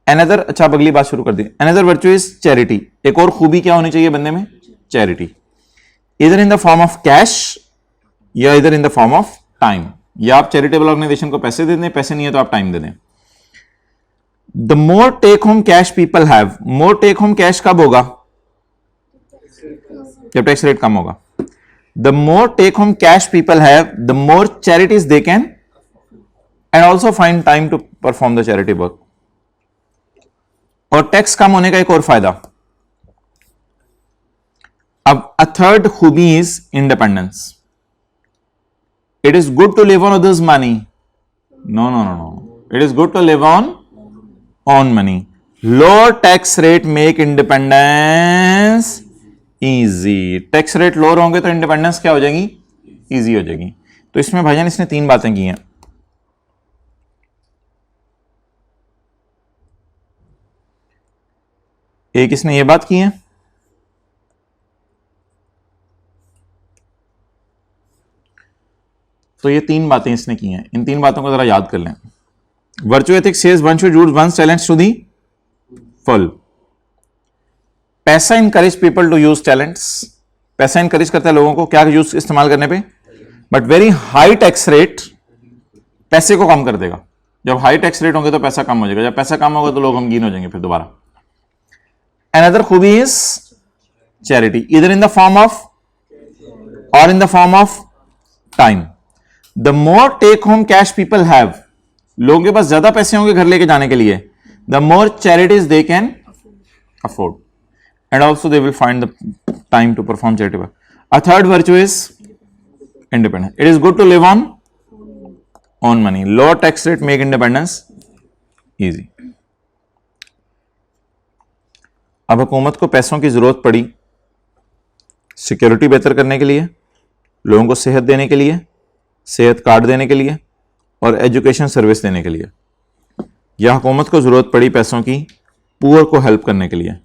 Another, अच्छा अब अगली बात शुरू कर दी. Another virtue is charity. एक और खूबी क्या होनी चाहिए बंदे में, चैरिटी. इधर इन द फॉर्म ऑफ कैश या इधर इन द फॉर्म ऑफ टाइम. या आप चैरिटेबल ऑर्गेनाइजेशन को पैसे दे दें, पैसे नहीं है तो आप टाइम दे दें. The more take home cash people have. More take home cash कब होगा, जब टैक्स रेट कम होगा. The more take home cash people have, the more charities they can and also find time to perform the charity work. और tax कम होने का एक और फायदा. अब a third खूबी is independence. It is good to live on others' money. No. It is good to live on own money. Lower tax rate make independence easy. Tax rate lower होंगे तो independence क्या हो जाएगी, easy हो जाएगी. तो इसमें भाईजान इसने 3 बातें की हैं. एक इसने ये बात की है, तो ये 3 बातें इसने की हैं. इन 3 बातों को जरा याद कर लें. Virtue ethics says one should use one's talents to the full. पैसा encourage people to use talents, पैसा इंकरेज करता है लोगों को क्या यूज इस्तेमाल करने पे, but very high tax rate पैसे को कम कर देगा। जब हाई टैक्स रेट होंगे तो पैसा कम हो जाएगा, जब पैसा कम होगा तो लोग गमगीन हो जाएंगे फिर दोबारा। अनदर खूबी इज चैरिटी, इधर इन द फॉर्म ऑफ और in the form of time. The more take home cash people have, लोगों के पास ज्यादा पैसे होंगे घर लेके जाने के लिए, the more charities they can afford and also they will find the time to perform charity work. A third virtue is independence. It is good to live on own money. Low tax rate make independence easy. अब हुकूमत को पैसों की जरूरत पड़ी security बेहतर करने के लिए, लोगों को सेहत देने के लिए, सेहत कार्ड देने के लिए और एजुकेशन सर्विस देने के लिए, या हुकूमत को जरूरत पड़ी पैसों की पुअर को हेल्प करने के लिए।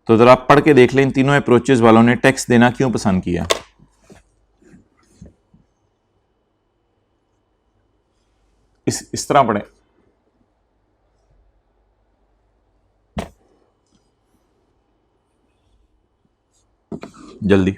तो जरा आप पढ़ के देख लें इन तीनों अप्रोचेस वालों ने टैक्स देना क्यों पसंद किया। इस तरह पढ़े, जल्दी।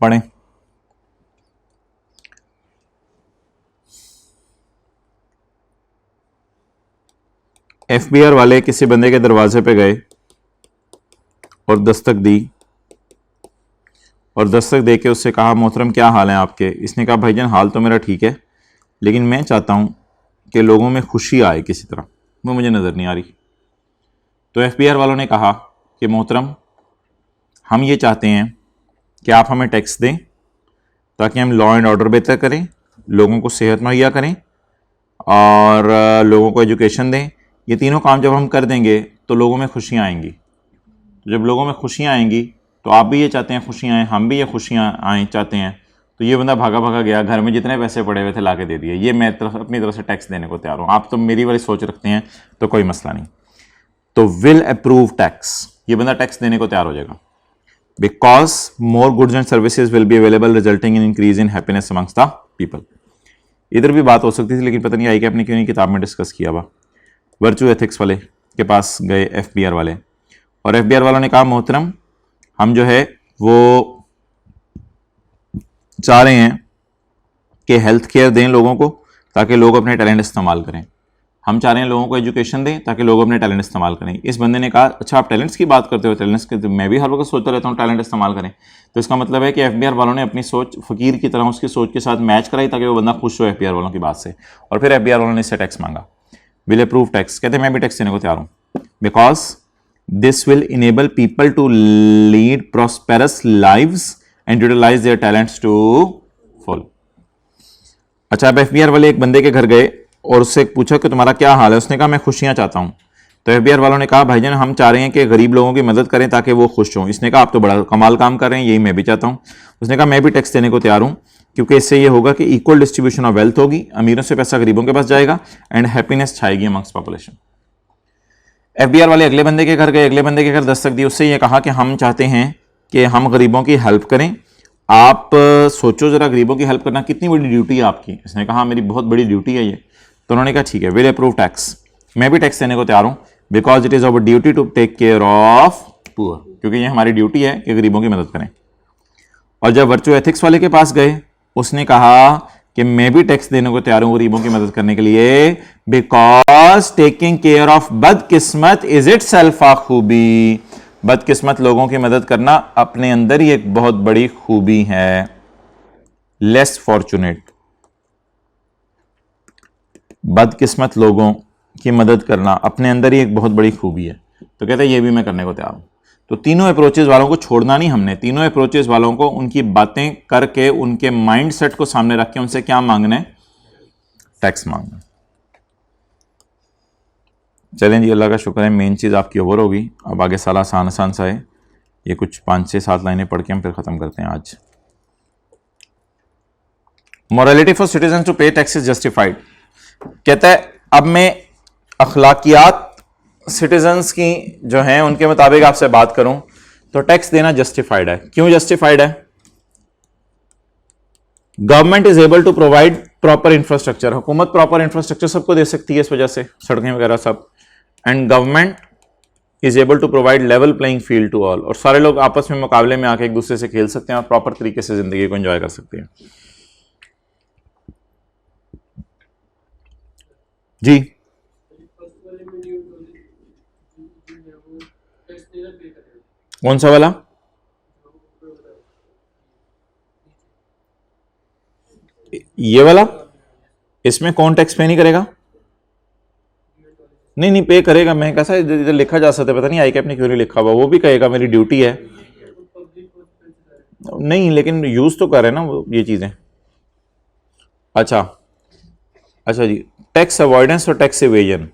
पढ़ें। एफबीआर वाले किसी बंदे के दरवाजे पे गए और दस्तक दी और दस्तक दे के उससे कहा मोहतरम क्या हाल है आपके। इसने कहा भाईजान हाल तो मेरा ठीक है, लेकिन मैं चाहता हूं कि लोगों में खुशी आए किसी तरह, वो मुझे नज़र नहीं आ रही। तो एफबीआर वालों ने कहा कि मोहतरम हम ये चाहते हैं कि आप हमें टैक्स दें ताकि हम लॉ एंड ऑर्डर बेहतर करें, लोगों को सेहत मुहैया करें और लोगों को एजुकेशन दें। ये तीनों काम जब हम कर देंगे तो लोगों में खुशियाँ आएंगी। तो जब लोगों में खुशियाँ आएंगी तो आप भी ये चाहते हैं खुशियाँ आएँ, हम भी ये खुशियाँ आएँ चाहते हैं। तो ये बंदा भागा भागा गया, घर में जितने पैसे पड़े हुए थे ला के दे दिए। ये मैं अपनी तरफ से टैक्स देने को तैयार हूँ, आप तो मेरी वाली सोच रखते हैं तो कोई मसला नहीं। तो विल अप्रूव टैक्स, ये बंदा टैक्स देने को तैयार हो जाएगा। Because more goods and services will be available resulting in increase in happiness amongst the people. इधर भी बात हो सकती थी लेकिन पता नहीं आई कि आपने क्यों नहीं किताब में डिस्कस किया हुआ। वर्चू एथिक्स वाले के पास गए एफबीआर वाले, और एफबीआर वालों ने कहा मोहतरम हम जो है वो चाह रहे हैं कि हेल्थ केयर दें लोगों को ताकि लोग अपने टैलेंट इस्तेमाल करें। हम चाह रहे हैं लोगों को एजुकेशन दें ताकि लोग अपने टैलेंट इस्तेमाल करें। इस बंदे ने कहा अच्छा आप टैलेंट्स की बात करते हो, टैलेंट्स के तो मैं भी हर वक्त सोचता रहता हूँ टैलेंट इस्तेमाल करें। तो इसका मतलब है कि एफबीआर वालों ने अपनी सोच फ़कीर की तरह उसकी सोच के साथ मैच कराई ताकि वो बंदा खुश हो एफबीआर वालों की बात से, और फिर एफबीआर वालों ने इससे टैक्स मांगा। विल अप्रूव टैक्स, कहते हैं मैं भी टैक्स देने को तैयार हूँ because this will enable people to lead prosperous lives and utilize their talents to full. अच्छा अब एफबीआर वाले एक बंदे के घर गए और उससे पूछा कि तुम्हारा क्या हाल है। उसने कहा मैं खुशियां चाहता हूं। तो एफबीआर वालों ने कहा भाईजान हम चाह रहे हैं कि गरीब लोगों की मदद करें ताकि वो खुश हों। इसने कहा आप तो बड़ा कमाल काम कर रहे हैं, यही मैं भी चाहता हूं। उसने कहा मैं भी टैक्स देने को तैयार हूं क्योंकि इससे ये होगा कि इक्वल डिस्ट्रीब्यूशन ऑफ वेल्थ होगी, अमीरों से पैसा गरीबों के पास जाएगा एंड हैप्पीनेस छाएगी अमंग्स पॉपुलेशन। एफबीआर वाले अगले बंदे के घर गए, अगले बंदे के घर दस्तक दी, उससे ये कहा कि हम चाहते हैं कि हम गरीबों की हेल्प करें आप सोचो जरा, गरीबों की हेल्प करना कितनी बड़ी ड्यूटी है आपकी। इसने कहा मेरी बहुत बड़ी ड्यूटी है ये। तो उन्होंने कहा ठीक है, विल अप्रूव टैक्स, मैं भी टैक्स देने को तैयार हूं, because it is our duty to take care of poor, क्योंकि ये हमारी ड्यूटी है कि गरीबों की मदद करें। और जब वर्चू एथिक्स वाले के पास गए, उसने कहा कि मैं भी टैक्स देने को तैयार हूं गरीबों की मदद करने के लिए, बिकॉज टेकिंग केयर ऑफ बदकिस्मत इज इट सेल्फ आ खूबी। बदकिस्मत लोगों की मदद करना अपने अंदर ही एक बहुत बड़ी खूबी है। लेस फॉर्चुनेट, बदकिस्मत लोगों की मदद करना अपने अंदर ही एक बहुत बड़ी खूबी है। तो कहते हैं ये भी मैं करने को तैयार हूं। तो तीनों अप्रोचेस वालों को छोड़ना नहीं हमने, तीनों अप्रोचेस वालों को उनकी बातें करके, उनके माइंड सेट को सामने रख के उनसे क्या मांगना है, टैक्स मांगना। चलें जी, अल्लाह का शुक्र है मेन चीज़ आपकी ओवर होगी। अब आगे साल आसान आसान सा है, ये कुछ 5-6-7 लाइनें पढ़ के हम फिर ख़त्म करते हैं आज। मोरालिटी फॉर सिटीजन टू पे टैक्स इज जस्टिफाइड। कहता है अब मैं अखलाकियात सिटीजन्स की जो हैं उनके मुताबिक आपसे बात करूं तो टैक्स देना जस्टिफाइड है। क्यों जस्टिफाइड है? Government is able to provide proper infrastructure, हुकूमत प्रॉपर इंफ्रास्ट्रक्चर सबको दे सकती है इस वजह से, सड़कें वगैरह सब। And government is able to provide level playing field to all, और सारे लोग आपस में मुकाबले में आके एक दूसरे से खेल सकते हैं और प्रॉपर तरीके से जिंदगी को एंजॉय कर सकते हैं। जी कौन सा वाला? ये वाला? इसमें कौन टैक्स पे नहीं करेगा? नहीं नहीं, पे करेगा। मैं कैसा इधर लिखा जा सकता है, पता नहीं आई कैप ने क्यों नहीं लिखा हुआ। वो भी कहेगा मेरी ड्यूटी है। नहीं, लेकिन यूज तो कर रहे हैं ना वो ये चीजें। अच्छा अच्छा जी, टैक्स अवॉइडेंस और टैक्स इवेजन।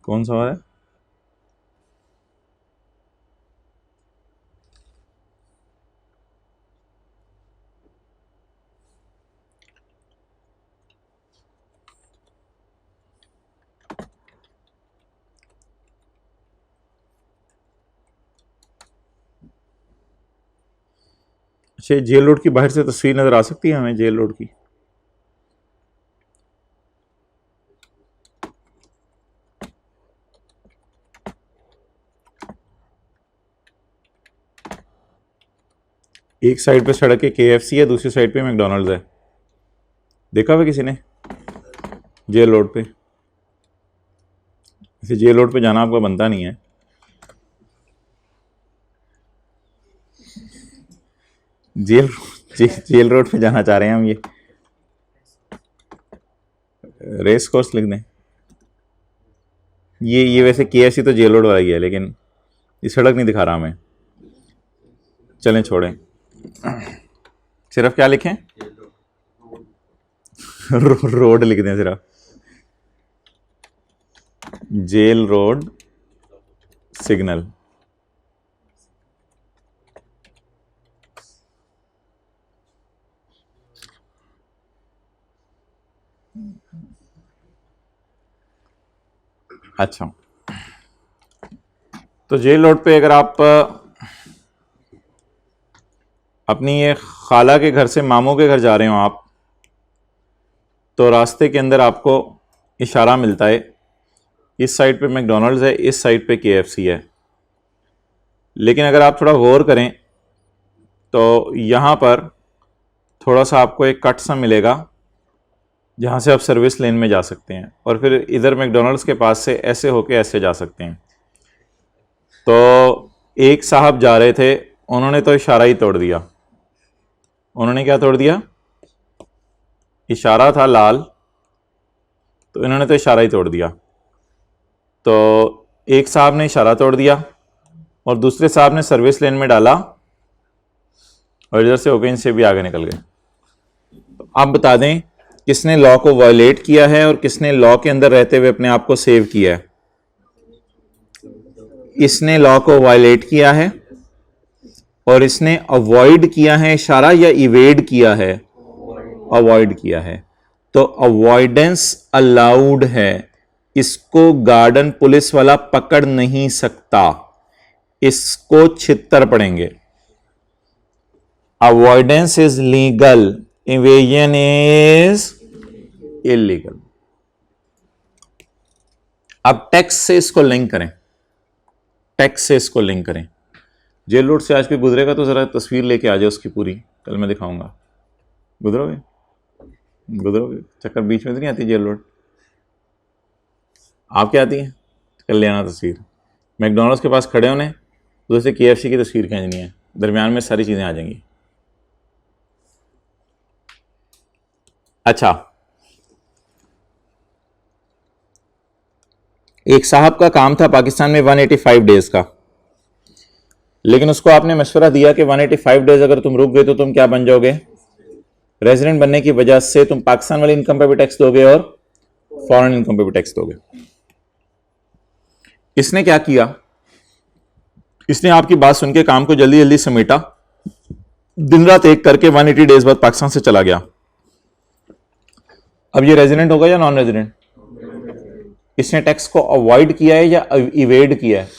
कौन सा है? अच्छा, जेल रोड की बाहर से तस्वीर नजर आ सकती है हमें, जेल रोड की? एक साइड पे सड़क है KFC है, दूसरी साइड पे मैकडोनल्ड्स है। देखा हुआ किसी ने जेल रोड पे? इसे जेल रोड पे जाना आपका बनता नहीं है। जेल जेल रोड पे जाना चाह रहे हैं हम। ये रेस कोर्स लिख दें। ये वैसे KFC तो जेल रोड वाला ही है, लेकिन ये सड़क नहीं दिखा रहा हमें। चलें छोड़ें, सिर्फ क्या लिखें? रोड लिख दें सिर्फ, जेल रोड सिग्नल। अच्छा, तो जेल रोड पे अगर आप अपनी ये खाला के घर से मामू के घर जा रहे हो आप, तो रास्ते के अंदर आपको इशारा मिलता है, इस साइड पे मैकडोनल्ड्स है, इस साइड पे KFC है। लेकिन अगर आप थोड़ा गौर करें तो यहाँ पर थोड़ा सा आपको एक कट सा मिलेगा जहाँ से आप सर्विस लेन में जा सकते हैं, और फिर इधर मैकडोनल्ड्स के पास से ऐसे होके ऐसे जा सकते हैं। तो एक साहब जा रहे थे, उन्होंने तो इशारा ही तोड़ दिया। उन्होंने क्या तोड़ दिया? इशारा था लाल, तो इन्होंने तो इशारा ही तोड़ दिया। तो एक साहब ने इशारा तोड़ दिया और दूसरे साहब ने सर्विस लेन में डाला, और इधर से होके इनसे भी आगे निकल गए। आप बता दें किसने लॉ को वायलेट किया है और किसने लॉ के अंदर रहते हुए अपने आप को सेव किया है। इसने लॉ को वायलेट किया है और इसने अवॉइड किया है इशारा या इवेड किया है, अवॉइड किया है। तो अवॉइडेंस अलाउड है, इसको गार्डन पुलिस वाला पकड़ नहीं सकता, इसको छित्तर पड़ेंगे। Avoidance is legal, evasion is illegal. अब टैक्स से इसको लिंक करें, टैक्स से इसको लिंक करें। जेल रोड से आज कोई गुजरेगा तो जरा तस्वीर लेके आ जाए उसकी पूरी, कल मैं दिखाऊंगा। गुजरोगे गुजरोगे, चक्कर बीच में तो नहीं आती जेल रोड? आप क्या आती है? कल ले आना तस्वीर। मैकडोनल्ड्स के पास खड़े होने तो जैसे KFC की तस्वीर खींचनी है, दरमियान में सारी चीजें आ जाएंगी। अच्छा, एक साहब का काम था पाकिस्तान में 185 डेज का, लेकिन उसको आपने मशवरा दिया कि 185 डेज अगर तुम रुक गए तो तुम क्या बन जाओगे? रेजिडेंट बनने की वजह से तुम पाकिस्तान वाली इनकम पर भी टैक्स दोगे और फॉरेन इनकम पर भी टैक्स दोगे। इसने क्या किया, इसने आपकी बात सुन के काम को जल्दी जल्दी समेटा, दिन रात एक करके 180 डेज बाद पाकिस्तान से चला गया। अब ये रेजिडेंट होगा या नॉन रेजिडेंट? इसने टैक्स को अवॉइड किया है या इवेड किया है?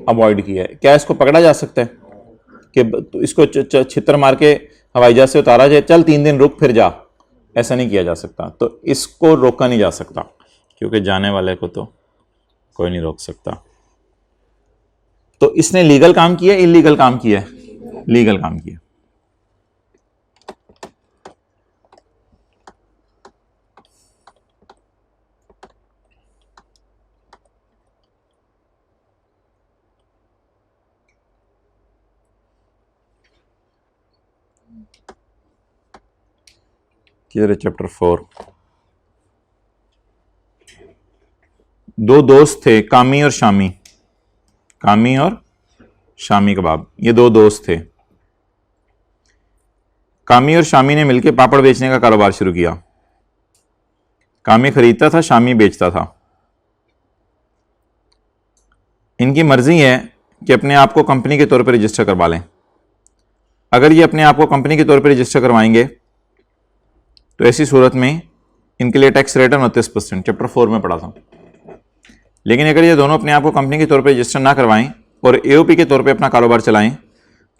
अवॉइड किया है। क्या इसको पकड़ा जा सकता है कि इसको छितर मार के हवाई जहाज से उतारा जाए, चल 3 दिन रुक फिर जा? ऐसा नहीं किया जा सकता। तो इसको रोका नहीं जा सकता, क्योंकि जाने वाले को तो कोई नहीं रोक सकता। तो इसने लीगल काम किया, इलीगल काम किया? लीगल काम किया। किधर है चैप्टर 4? दो दोस्त थे, कामी और शामी, कामी और शामी कबाब, ये दो दोस्त थे। कामी और शामी ने मिलकर पापड़ बेचने का कारोबार शुरू किया। कामी खरीदता था, शामी बेचता था। इनकी मर्जी है कि अपने आप को कंपनी के तौर पर रजिस्टर करवा लें। अगर ये अपने आप को कंपनी के तौर पर रजिस्टर करवाएंगे तो ऐसी सूरत में इनके लिए टैक्स रेट है 29%, चैप्टर 4 में पढ़ा था। लेकिन अगर ये दोनों अपने आप को कंपनी के तौर पर रजिस्टर ना करवाएं और AOP के तौर पे अपना कारोबार चलाएं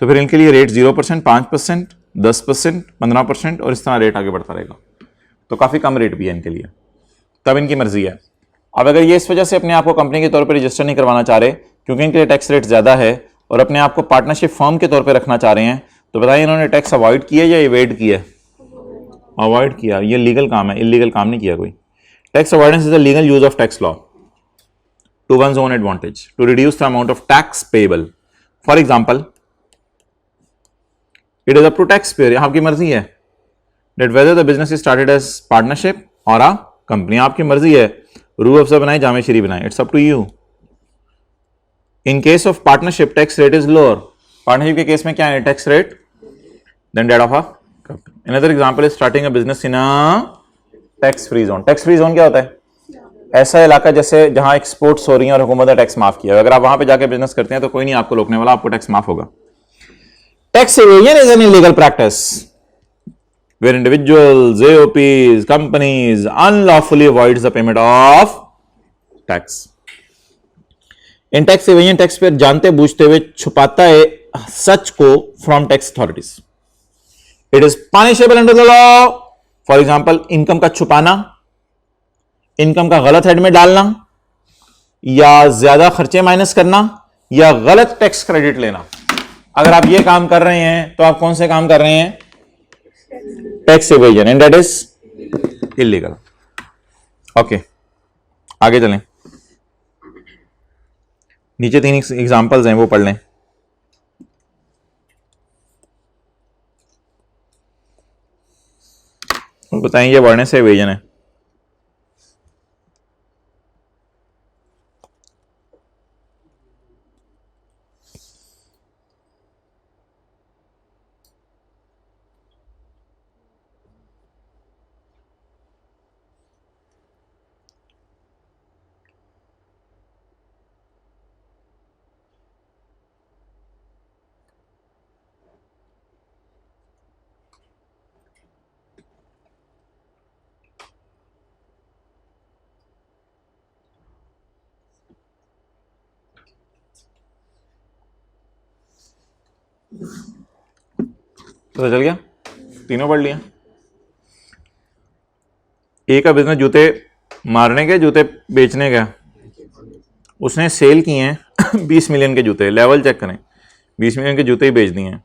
तो फिर इनके लिए रेट 0%, 5%, 10%, 15% और इस तरह रेट आगे बढ़ता रहेगा। तो काफ़ी कम रेट भी है इनके लिए, तब इनकी मर्जी है। अब अगर ये इस वजह से अपने आप को कंपनी के तौर पर रजिस्टर नहीं करवाना चाह रहे क्योंकि इनके लिए टैक्स रेट ज़्यादा है और अपने आप को पार्टनरशिप फर्म के तौर पर रखना चाह रहे हैं, तो बताइए इन्होंने टैक्स अवॉइड किया या इवेड किया? अवॉइड किया। ये लीगल काम है, इलीगल काम नहीं किया कोई। Tax avoidance is the legal use of tax law to one's own advantage to reduce the amount of tax payable. For example, it is up to taxpayer, आपकी मर्जी है that whether the business is started as partnership or a company, आपकी मर्जी है रूह अफ़ज़ा बनाए जामे शरी बनाए, it's up to you. In case of partnership, tax rate is lower. Partnership के केस में क्या है tax rate than that of a company. Another example is starting a business in a tax free zone. Tax free zone क्या होता है? ऐसा इलाका जैसे जहां एक्सपोर्ट्स हो रही हैं और हुकूमत ने टैक्स माफ किया है, अगर आप वहां पे जाके बिजनेस करते हैं तो कोई नहीं आपको रोकने वाला, आपको टैक्स माफ होगा। Tax evasion is an illegal practice where individuals, AOPs, companies unlawfully avoids the payment of tax. In tax evasion tax payer जानते बूझते हुए छुपाता है सच को from tax authorities. It is punishable under the law. For example, income का छुपाना, income का गलत हेड में डालना, या ज्यादा खर्चे माइनस करना, या गलत टैक्स क्रेडिट लेना। अगर आप ये काम कर रहे हैं तो आप कौन से काम कर रहे हैं? Tax evasion, and that is illegal. Okay, आगे चलें। नीचे 3 एग्जांपल्स हैं, वो पढ़ लें। और बताएं ये वर्णन से इवेजन है। पता चल गया, तीनों पढ़ लिया। ए का बिजनेस जूते मारने के, जूते बेचने का, उसने सेल किए हैं 20 मिलियन के जूते, लेवल चेक करें, 20 मिलियन के जूते ही बेच दिए हैं,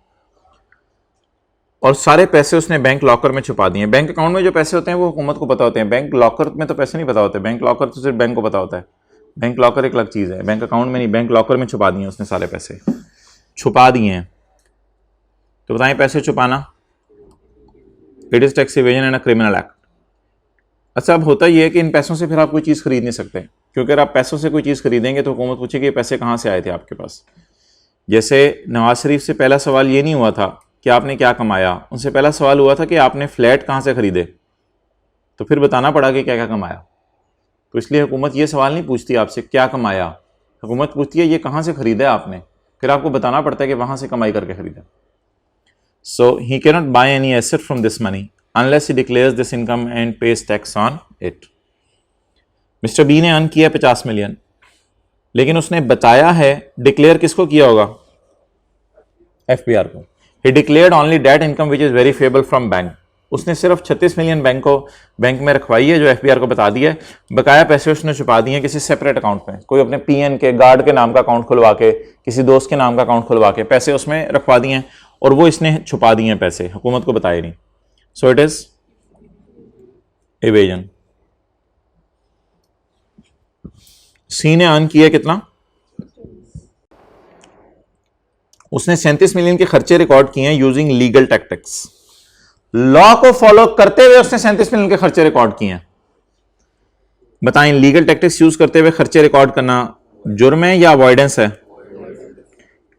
और सारे पैसे उसने बैंक लॉकर में छुपा दिए। बैंक अकाउंट में जो पैसे होते हैं वो हुकूमत को पता होते हैं, बैंक लॉकर में तो पैसे नहीं पता होते। बैंक लॉकर तो सिर्फ बैंक को पता होता है, बैंक लॉकर एक अलग चीज़ है, बैंक अकाउंट में नहीं, बैंक लॉकर में छुपा दिए उसने, सारे पैसे छुपा दिए हैं। तो बताएं, पैसे छुपाना it is tax evasion and a criminal act. अच्छा, अब होता यह है कि इन पैसों से फिर आप कोई चीज़ खरीद नहीं सकते, क्योंकि अगर आप पैसों से कोई चीज़ खरीदेंगे तो हुकूमत पूछेगी ये पैसे कहाँ से आए थे आपके पास। जैसे नवाज शरीफ से पहला सवाल ये नहीं हुआ था कि आपने क्या कमाया, उनसे पहला सवाल हुआ था कि आपने फ्लैट कहाँ से खरीदे, तो फिर बताना पड़ा कि क्या क्या कमाया। तो इसलिए हुकूमत ये सवाल नहीं पूछती आपसे क्या कमाया, हुकूमत पूछती है ये कहाँ से खरीदा आपने, फिर आपको बताना पड़ता है कि वहाँ से कमाई करके खरीदा। So he can not buy any asset from this money unless he declares this income and pays tax on it. Mister B ने अर्न किया 50 मिलियन, लेकिन उसने बताया है, डिक्लेयर किसको किया होगा, एफपीआर को। He declared only that income which is verifiable from bank. उसने सिर्फ 36 मिलियन बैंक में रखवाई है, जो एफपीआर को बता दिया है। बकाया पैसे उसने छुपा दिए किसी सेपरेट अकाउंट में, कोई अपने पीएन के गार्ड के नाम का अकाउंट खुलवा के, किसी दोस्त के नाम का अकाउंट खुलवा के पैसे उसमें रखवा दिए हैं, और वो इसने छुपा दिए हैं पैसे, हुकूमत को बताए नहीं। So it is evasion. C ने अर्न किया कितना, उसने 37 मिलियन के खर्चे रिकॉर्ड किए हैं यूजिंग लीगल टैक्टिक्स। लॉ को फॉलो करते हुए उसने 37 मिलियन के खर्चे रिकॉर्ड किए हैं। बताएं, लीगल टैक्टिक्स यूज करते हुए खर्चे रिकॉर्ड करना जुर्म है या अवॉइडेंस है?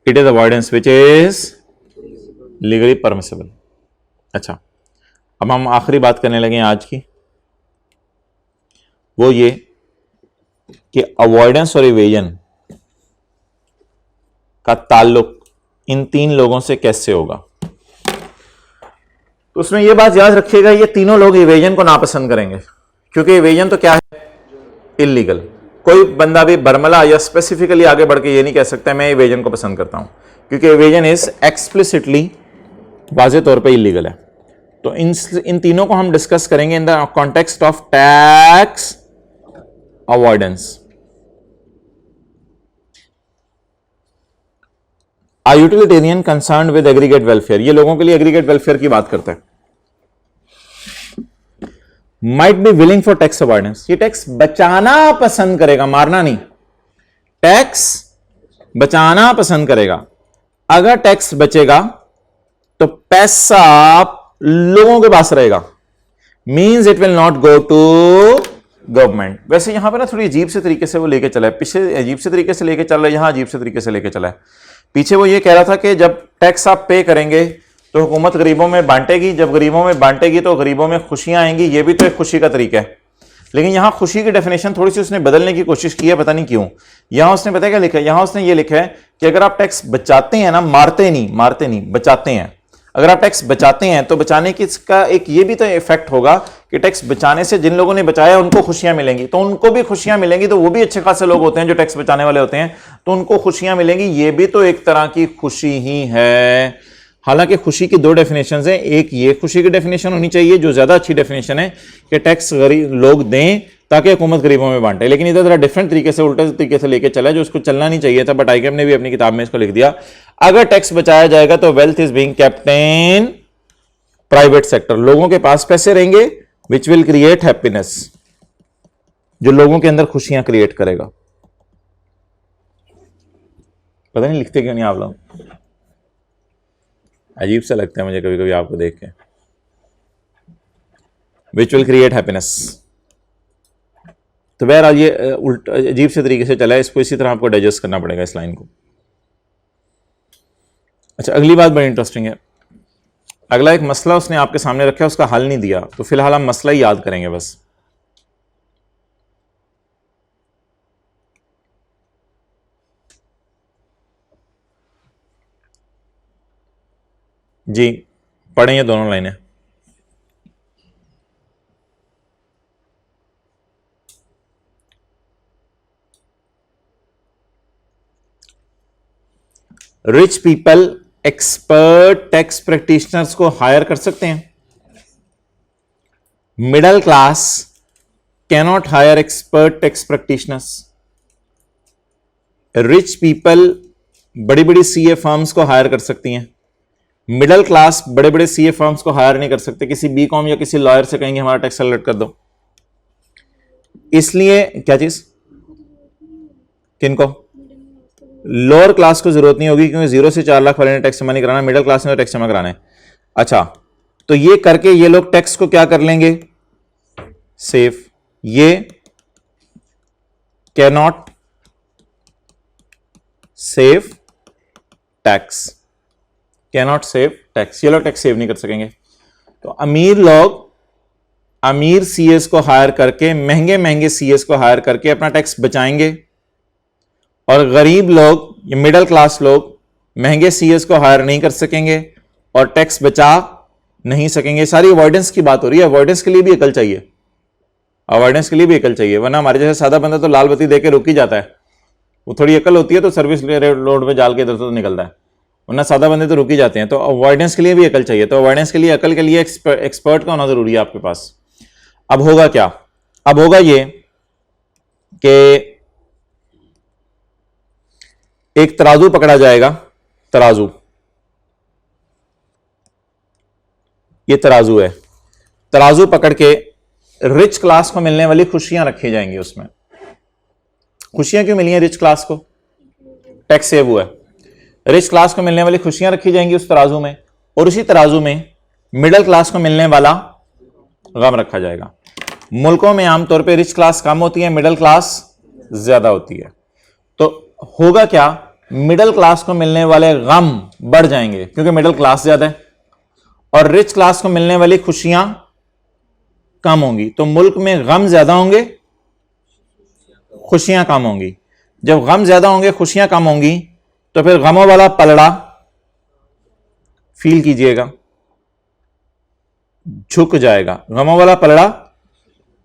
It is avoidance which is legally permissible. अच्छा, अब हम आखिरी बात करने लगे आज की, वो ये कि अवॉइडेंस और इवेजन का ताल्लुक इन तीन लोगों से कैसे होगा। तो उसमें यह बात याद रखिएगा, ये तीनों लोग इवेजन को नापसंद करेंगे, क्योंकि इवेजन तो क्या है, इलीगल। कोई बंदा भी बरमला या स्पेसिफिकली आगे बढ़ के ये नहीं कह सकता मैं इवेजन को पसंद करता हूं, क्योंकि इवेजन इज एक्सप्लिसिटली वाज़े तौर पे इलीगल है। तो इन तीनों को हम डिस्कस करेंगे in the context of tax avoidance. A utilitarian concern with aggregate welfare, ये लोगों के लिए एग्रीगेट वेलफेयर की बात करता है। Might be willing for tax avoidance, ये टैक्स बचाना पसंद करेगा, मारना नहीं, टैक्स बचाना पसंद करेगा। अगर टैक्स बचेगा तो पैसा लोगों के पास रहेगा, means it will not go to government. वैसे यहां पर ना थोड़ी अजीब से तरीके से वो लेके चला है, पिछले अजीब से तरीके से लेके चल रहा है, यहां अजीब से तरीके से लेके चला है। पीछे वो ये कह रहा था कि जब टैक्स आप पे करेंगे तो हुकूमत गरीबों में बांटेगी, जब गरीबों में बांटेगी तो गरीबों में खुशियां आएंगी, ये भी तो एक खुशी का तरीका है। लेकिन यहां खुशी की डेफिनेशन थोड़ी सी उसने बदलने की कोशिश की है, पता नहीं क्यों। यहां उसने पता क्या लिखा है, यहां उसने ये लिखा है कि अगर आप टैक्स बचाते हैं ना, मारते नहीं बचाते हैं, अगर आप टैक्स बचाते हैं तो बचाने की इसका एक ये भी तो इफेक्ट होगा कि टैक्स बचाने से जिन लोगों ने बचाया उनको खुशियां मिलेंगी, तो उनको भी खुशियां मिलेंगी, तो वो भी अच्छे खासे लोग होते हैं जो टैक्स बचाने वाले होते हैं, तो उनको खुशियां मिलेंगी, ये भी तो एक तरह की खुशी ही है। हालांकि खुशी की दो डेफिनेशन है, एक ये खुशी की डेफिनेशन होनी चाहिए जो ज्यादा अच्छी डेफिनेशन है कि टैक्स गरीब लोग दें ताकि हुकूमत गरीबों में बांटे, लेकिन इधर जरा डिफरेंट तरीके से, उल्टे तरीके से लेके चला जो उसको चलना नहीं चाहिए था, बट आईकेएम ने भी अपनी किताब में इसको लिख दिया, अगर टैक्स बचाया जाएगा तो wealth is being kept in private sector, लोगों के पास पैसे रहेंगे विच विल क्रिएट हैप्पीनेस, जो लोगों के अंदर खुशियां क्रिएट करेगा। पता नहीं लिखते क्यों नहीं आप लोग, अजीब सा लगता है मुझे कभी कभी आपको देख के, विच विल क्रिएट हैप्पीनेस। तो बहरहाल ये उल्टा अजीब से तरीके से चला है, इसको इसी तरह आपको डाइजेस्ट करना पड़ेगा इस लाइन को। अच्छा, अगली बात बड़ी इंटरेस्टिंग है, अगला एक मसला उसने आपके सामने रखा है, उसका हल नहीं दिया, तो फिलहाल हम मसला ही याद करेंगे बस। जी पढ़ें ये दोनों लाइनें। Rich people expert tax practitioners को हायर कर सकते हैं, middle class cannot hire expert tax practitioners. Rich people बड़ी बड़ी सीए फर्म्स को हायर कर सकती हैं, मिडिल क्लास बड़े बड़े सीए फर्म्स को हायर नहीं कर सकते। किसी बीकॉम या किसी लॉयर से कहेंगे हमारा टैक्स कैलकुलेट कर दो। इसलिए क्या चीज, किनको, लोअर क्लास को जरूरत नहीं होगी, क्योंकि 0 से 4 लाख वाले ने टैक्स जमा नहीं कराना, मिडिल क्लास ने तो टैक्स जमा कराना है। अच्छा, तो ये करके ये लोग टैक्स को क्या कर लेंगे, सेफ। ये can not save tax, can not save tax, ये लोग टैक्स सेव नहीं कर सकेंगे। तो अमीर लोग अमीर सीएस को हायर करके, महंगे महंगे सीएस को हायर करके अपना टैक्स बचाएंगे, और गरीब लोग या मिडिल क्लास लोग महंगे सीएस को हायर नहीं कर सकेंगे और टैक्स बचा नहीं सकेंगे। सारी अवॉइडेंस की बात हो रही है। अवॉइडेंस के लिए भी अकल चाहिए, अवॉइडेंस के लिए भी अकल चाहिए, वरना हमारे जैसे सादा बंदा तो लाल बत्ती देके रुक ही जाता है। वो थोड़ी अकल होती है तो सर्विस रोड पे जाल के इधर से निकलता है, वरना सादा बंदे तो रुक ही जाते हैं। तो अवॉइडेंस के लिए भी अकल चाहिए, तो अवॉइडेंस के लिए, अकल के लिए एक्सपर्ट का होना जरूरी है आपके पास। अब होगा क्या, अब होगा ये कि एक तराजू पकड़ा जाएगा, तराजू, ये तराजू है, तराजू पकड़ के रिच क्लास को मिलने वाली खुशियां रखी जाएंगी उसमें। खुशियां क्यों मिली हैं रिच क्लास को, टैक्स सेव हुआ है, रिच क्लास को मिलने वाली खुशियां रखी जाएंगी उस तराजू में, और उसी तराजू में मिडिल क्लास को मिलने वाला गम रखा जाएगा। मुल्कों में आमतौर पे रिच क्लास कम होती है, मिडिल क्लास ज्यादा होती है। तो होगा क्या, मिडिल क्लास को मिलने वाले गम बढ़ जाएंगे क्योंकि मिडिल क्लास ज्यादा है, और रिच क्लास को मिलने वाली खुशियां कम होंगी। तो मुल्क में गम ज्यादा होंगे, खुशियां कम होंगी। जब गम ज्यादा होंगे, खुशियां कम होंगी, तो फिर गमों वाला पलड़ा फील कीजिएगा, झुक जाएगा, गमों वाला पलड़ा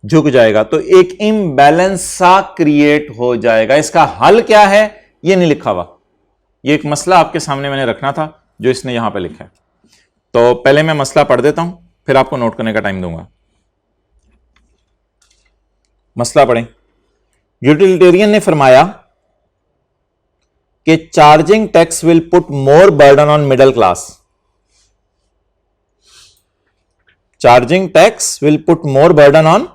झुक जाएगा। तो एक इम्बैलेंस सा क्रिएट हो जाएगा। इसका हल क्या है ये नहीं लिखा हुआ, ये एक मसला आपके सामने मैंने रखना था जो इसने यहां पे लिखा है। तो पहले मैं मसला पढ़ देता हूं, फिर आपको नोट करने का टाइम दूंगा। मसला पढ़ें। यूटिलिटेरियन ने फरमाया कि charging tax will put more burden on middle class, charging tax will put more burden on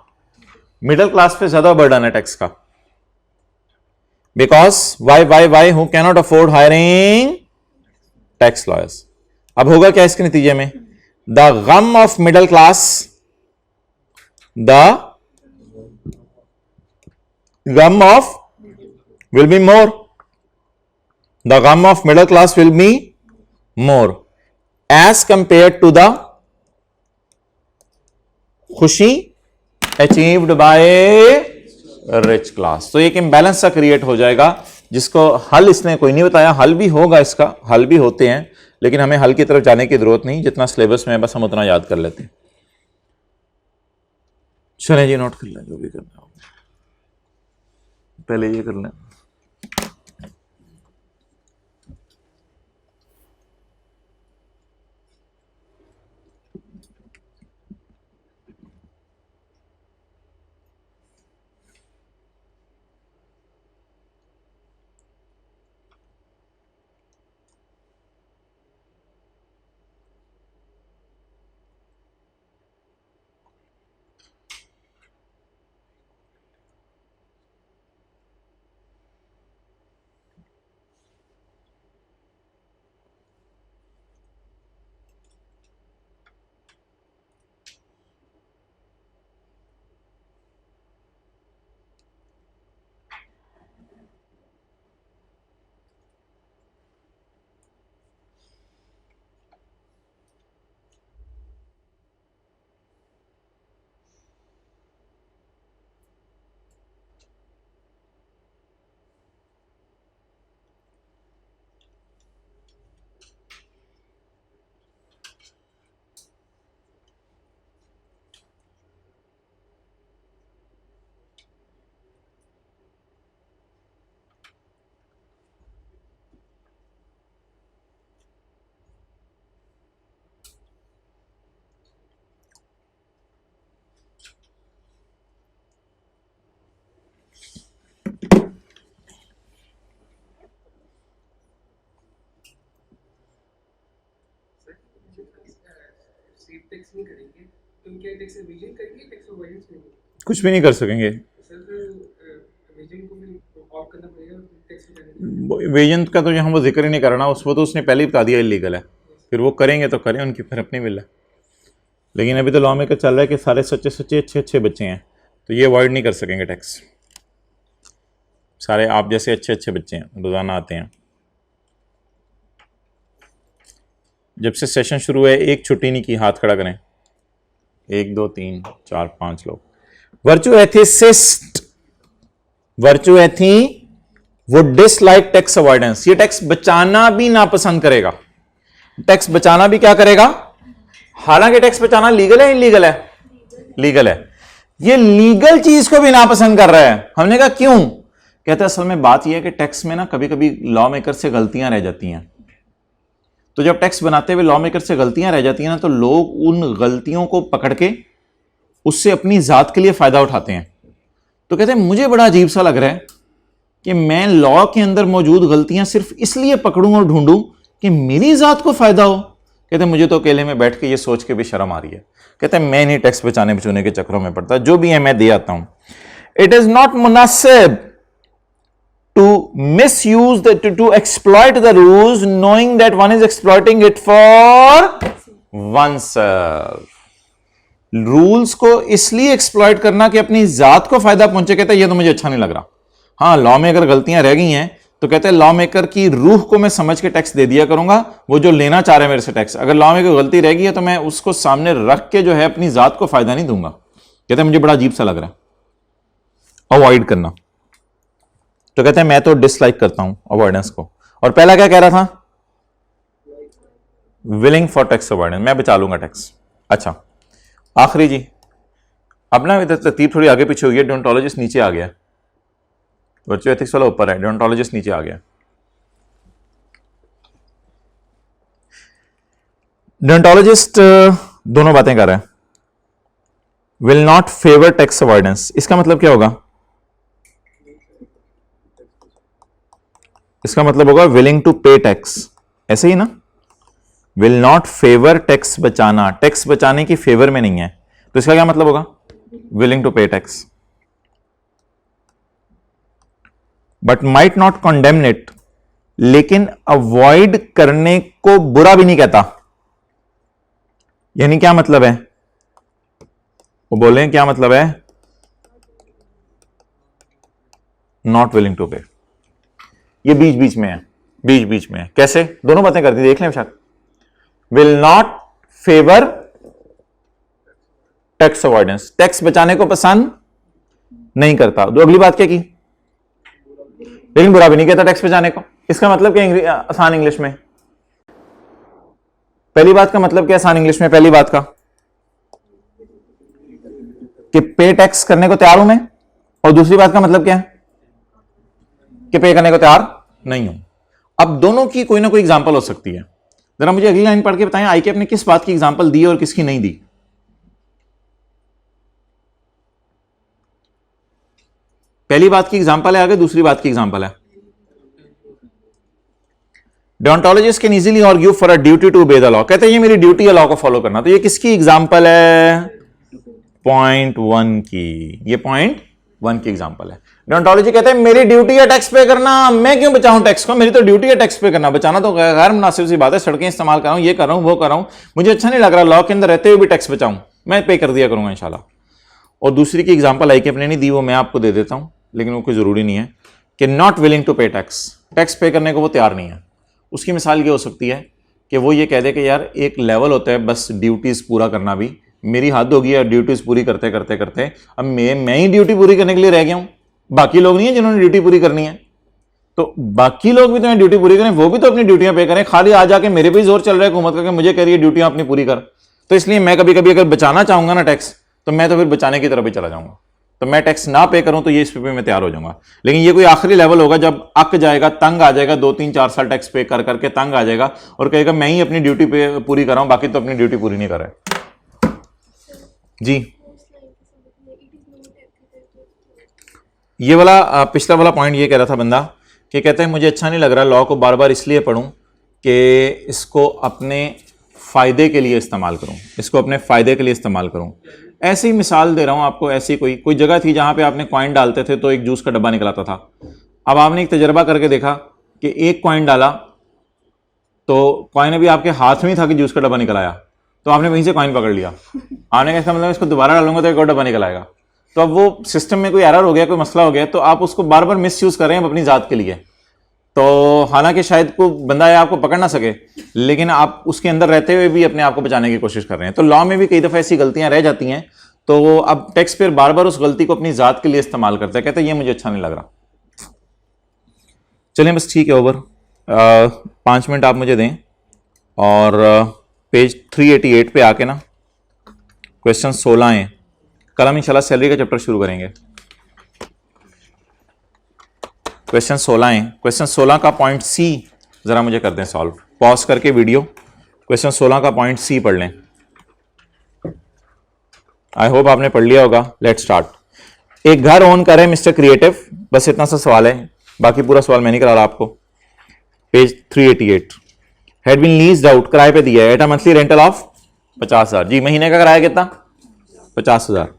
middle class पे ज्यादा बर्डन है टैक्स का, because why who cannot afford hiring tax lawyers. अब होगा क्या इसके नतीजे में, द गम ऑफ मिडिल क्लास, द गम of will be more, the गम of middle class will be more as compare to the खुशी अचीव्ड बाय रिच क्लास। तो एक इंबैलेंस सा क्रिएट हो जाएगा, जिसको हल इसने कोई नहीं बताया। हल भी होगा, इसका हल भी होते हैं, लेकिन हमें हल की तरफ जाने की जरूरत नहीं, जितना सिलेबस में है बस हम उतना याद कर लेते हैं। चलें जी, नोट कर लें जो भी करना हो, पहले ये कर लें। स्टेट टैक्स नहीं करेंगे तो क्या टैक्स एविजन करेंगे, टैक्स अवॉइडेंस करेंगे? कुछ भी नहीं कर सकेंगे। सर एविजन को भी ऑफ करना पड़ेगा टैक्स बचाने। एविजन का तो यहाँ वो जिक्र ही नहीं करना, उसको तो उसने पहले ही बता दिया इलीगल है, फिर वो करेंगे तो करें, उनकी फिर अपनी बिल है। लेकिन अभी तो लॉ मेकर चल रहा है कि सारे सच्चे सच्चे अच्छे अच्छे बच्चे हैं, तो ये अवॉइड नहीं कर सकेंगे टैक्स। सारे आप जैसे अच्छे अच्छे बच्चे हैं, रोज़ाना आते हैं। जब से सेशन शुरू है एक छुट्टी नहीं की, हाथ खड़ा करें। 1 2 3 4 5 लोग। वर्चू एथिसिस्ट, वर्चू एथी वो डिसलाइक टैक्स अवॉइडेंस, ये टैक्स बचाना भी नापसंद करेगा। टैक्स बचाना भी क्या करेगा? हालांकि टैक्स बचाना लीगल है, इलीगल है? लीगल है। ये लीगल चीज को भी नापसंद कर रहा है। हमने कहा क्यों? कहते असल में बात यह है कि टैक्स में ना कभी कभी लॉ मेकर से गलतियां रह जाती हैं। तो जब टैक्स बनाते हुए लॉ मेकर से गलतियां रह जाती हैं ना, तो लोग उन गलतियों को पकड़ के उससे अपनी जात के लिए फायदा उठाते हैं। तो कहते हैं मुझे बड़ा अजीब सा लग रहा है कि मैं लॉ के अंदर मौजूद गलतियां सिर्फ इसलिए पकड़ूं और ढूंढूं कि मेरी जात को फायदा हो। कहते हैं मुझे तो अकेले में बैठ के ये सोच के भी शर्म आ रही है। कहते हैं मैं नहीं टैक्स बचाने बचाने के चक्रों में पड़ता, जो भी है मैं दे आता हूं। इट इज नॉट मुनासिब to misuse to exploit the rules knowing that one is exploiting it for oneself। Rules को इसलिए एक्सप्लॉइट करना कि अपनी जात को फायदा पहुंचे, कहते हैं ये तो मुझे अच्छा नहीं लग रहा। हाँ, लॉ में अगर गलतियां रह गई हैं तो कहते हैं लॉ मेकर की रूह को मैं समझ के टैक्स दे दिया करूंगा, वो जो लेना चाह रहे हैं मेरे से टैक्स। अगर लॉ में कोई गलती रह गई है तो मैं उसको सामने रख के जो है अपनी जात को फायदा नहीं दूंगा। कहते हैं मुझे बड़ा अजीब सा लग रहा है, अवॉइड करना। तो कहते हैं मैं तो डिसलाइक करता हूं अवॉइडेंस को। और पहला क्या कह रहा था? विलिंग फॉर टैक्स अवॉइडेंस, मैं बचा लूंगा टैक्स। अच्छा, आखिरी जी, अब ना इधर तरतीब थोड़ी आगे पीछे हुई है। डियोंटोलॉजिस्ट नीचे आ गया, वर्चुअल एथिक्स वाला ऊपर है, डियोंटोलॉजिस्ट नीचे आ गया। डियोंटोलॉजिस्ट दोनों बातें कर रहा है। Will not favour tax avoidance, इसका मतलब क्या होगा? इसका मतलब होगा विलिंग टू पे टैक्स, ऐसे ही ना। विल नॉट फेवर टैक्स बचाना, टैक्स बचाने की फेवर में नहीं है, तो इसका क्या मतलब होगा? विलिंग टू पे tax. But might not condemn it, लेकिन अवॉइड करने को बुरा भी नहीं कहता। यानी क्या मतलब है? वो बोले क्या मतलब है? नॉट विलिंग टू पे, ये बीच बीच में है, बीच बीच में है। कैसे? दोनों बातें करती, देख लें शायद। Will not favour tax avoidance, tax बचाने को पसंद नहीं करता। तो अगली बात क्या की? लेकिन बुरा भी नहीं कहता टैक्स बचाने को। इसका मतलब क्या आसान इंग्लिश में? पहली बात का मतलब क्या आसान इंग्लिश में? पहली बात का कि पे टैक्स करने को तैयार हूं मैं, और दूसरी बात का मतलब क्या है? कि पे करने को तैयार नहीं हूं। अब दोनों की कोई ना कोई एग्जांपल हो सकती है। जरा मुझे अगली लाइन पढ़ के बताएं, आईकेप ने किस बात की एग्जांपल दी और किसकी नहीं दी? पहली बात की एग्जांपल है आगे, दूसरी बात की एग्जांपल है। Deontologist can easily argue for a duty to obey the law, कहते हैं ये मेरी ड्यूटी है लॉ को फॉलो करना। तो ये किसकी एग्जांपल है? पॉइंट 1 की, ये पॉइंट 1 की एग्जांपल है। डियोंटोलॉजी कहते हैं मेरी ड्यूटी है टैक्स पे करना, मैं क्यों बचाऊं टैक्स को? मेरी तो ड्यूटी है टैक्स पे करना, बचाना तो गैर मुनासिब सी बात है। सड़कें इस्तेमाल कर रहा हूं, ये कर रहा हूं, वो कर रहा हूं, मुझे अच्छा नहीं लग रहा लॉ के अंदर रहते हुए भी टैक्स बचाऊं, मैं पे कर दिया करूंगा इंशाल्लाह। और दूसरी की एग्जांपल आई कि अपने नहीं दी, वो मैं आपको दे देता हूं, लेकिन वो कोई जरूरी नहीं है, कि नॉट विलिंग टू पे टैक्स, टैक्स पे करने को वो तैयार नहीं है। उसकी मिसाल ये हो सकती है कि वो ये कह दे कि यार एक लेवल होता है बस ड्यूटीज पूरा करना, भी मेरी हद होगी यार ड्यूटीज पूरी करते करते करते, अब मैं ही ड्यूटी पूरी करने के लिए रह गया हूं, बाकी लोग नहीं है जिन्होंने ड्यूटी पूरी करनी है। तो बाकी लोग भी तो ड्यूटी पूरी करें, वो भी तो अपनी ड्यूटियां पे करें, खाली आ जाके मेरे पे जोर चल रहा है हुकूमत का कि मुझे कह रही है ड्यूटियां अपनी पूरी कर। तो इसलिए मैं कभी कभी अगर बचाना चाहूंगा ना टैक्स, तो मैं तो फिर बचाने की तरफ ही चला जाऊंगा। तो मैं टैक्स ना पे करूं तो ये इस पे मैं तैयार हो जाऊंगा। लेकिन ये कोई आखिरी लेवल होगा जब अक जाएगा, तंग आ जाएगा, 2-3-4 साल टैक्स पे कर करके तंग आ जाएगा और कहेगा मैं ही अपनी ड्यूटी पे पूरी कर रहा हूं, बाकी तो अपनी ड्यूटी पूरी नहीं कर रहे। जी, ये वाला पिछला वाला पॉइंट ये कह रहा था बंदा कि कहते हैं मुझे अच्छा नहीं लग रहा लॉ को बार बार इसलिए पढ़ूं कि इसको अपने फायदे के लिए इस्तेमाल करूं, इसको अपने फायदे के लिए इस्तेमाल करूं। ऐसी मिसाल दे रहा हूं आपको, ऐसी कोई जगह थी जहां पे आपने कॉइन डालते थे तो एक जूस का डब्बा निकलाता था। अब आपने एक तजर्बा करके देखा कि एक कॉइन डाला तो कॉइन अभी आपके हाथ में ही था कि जूस का डब्बा निकल आया, तो आपने वहीं से कॉइन पकड़ लिया। आपने कहा इसका मतलब इसको दोबारा डालूंगा तो एक और डब्बा निकल आएगा। तो अब वो सिस्टम में कोई एरर हो गया, कोई मसला हो गया, तो आप उसको बार बार मिस यूज कर रहे हैं अपनी जात के लिए। तो हालांकि शायद कोई बंदा है आपको पकड़ ना सके, लेकिन आप उसके अंदर रहते हुए भी अपने आप को बचाने की कोशिश कर रहे हैं। तो लॉ में भी कई दफ़ा ऐसी गलतियां रह जाती हैं, तो अब टैक्स पेयर बार बार उस गलती को अपनी जात के लिए इस्तेमाल करता है, कहते हैं ये मुझे अच्छा नहीं लग रहा। चलिए बस ठीक है, ओवर। 5 मिनट आप मुझे दें और पेज 388 पे आके ना क्वेश्चन 16 है। कल हम इंशाल्लाह सैलरी का चैप्टर शुरू करेंगे। क्वेश्चन 16 है। क्वेश्चन 16 का पॉइंट सी जरा मुझे कर दें सॉल्व, पॉज करके वीडियो। क्वेश्चन 16 का पॉइंट सी पढ़ लें। आई होप आपने पढ़ लिया होगा। Let's start. एक घर ओन करे मिस्टर क्रिएटिव, बस इतना सा सवाल है, बाकी पूरा सवाल मैं नहीं करा रहा आपको। Page 388। Had been leased out, किराए पे दिया है, at a monthly rental of 50,000। जी, महीने का किराया कितना? 50,000।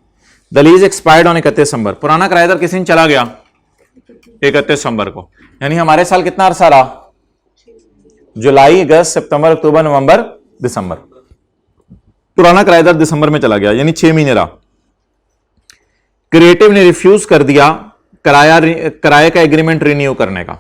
The lease expired on 31 December. पुराना किराएदार किस दिन चला गया? 31 दिसंबर को। यानी हमारे साल कितना अरसा रहा? जुलाई, अगस्त, सितंबर, अक्टूबर, नवंबर, दिसंबर। पुराना किराएदार दिसंबर में चला गया, यानी 6 महीने रहा। क्रिएटिव ने रिफ्यूज कर दिया किराए का एग्रीमेंट रिन्यू करने का।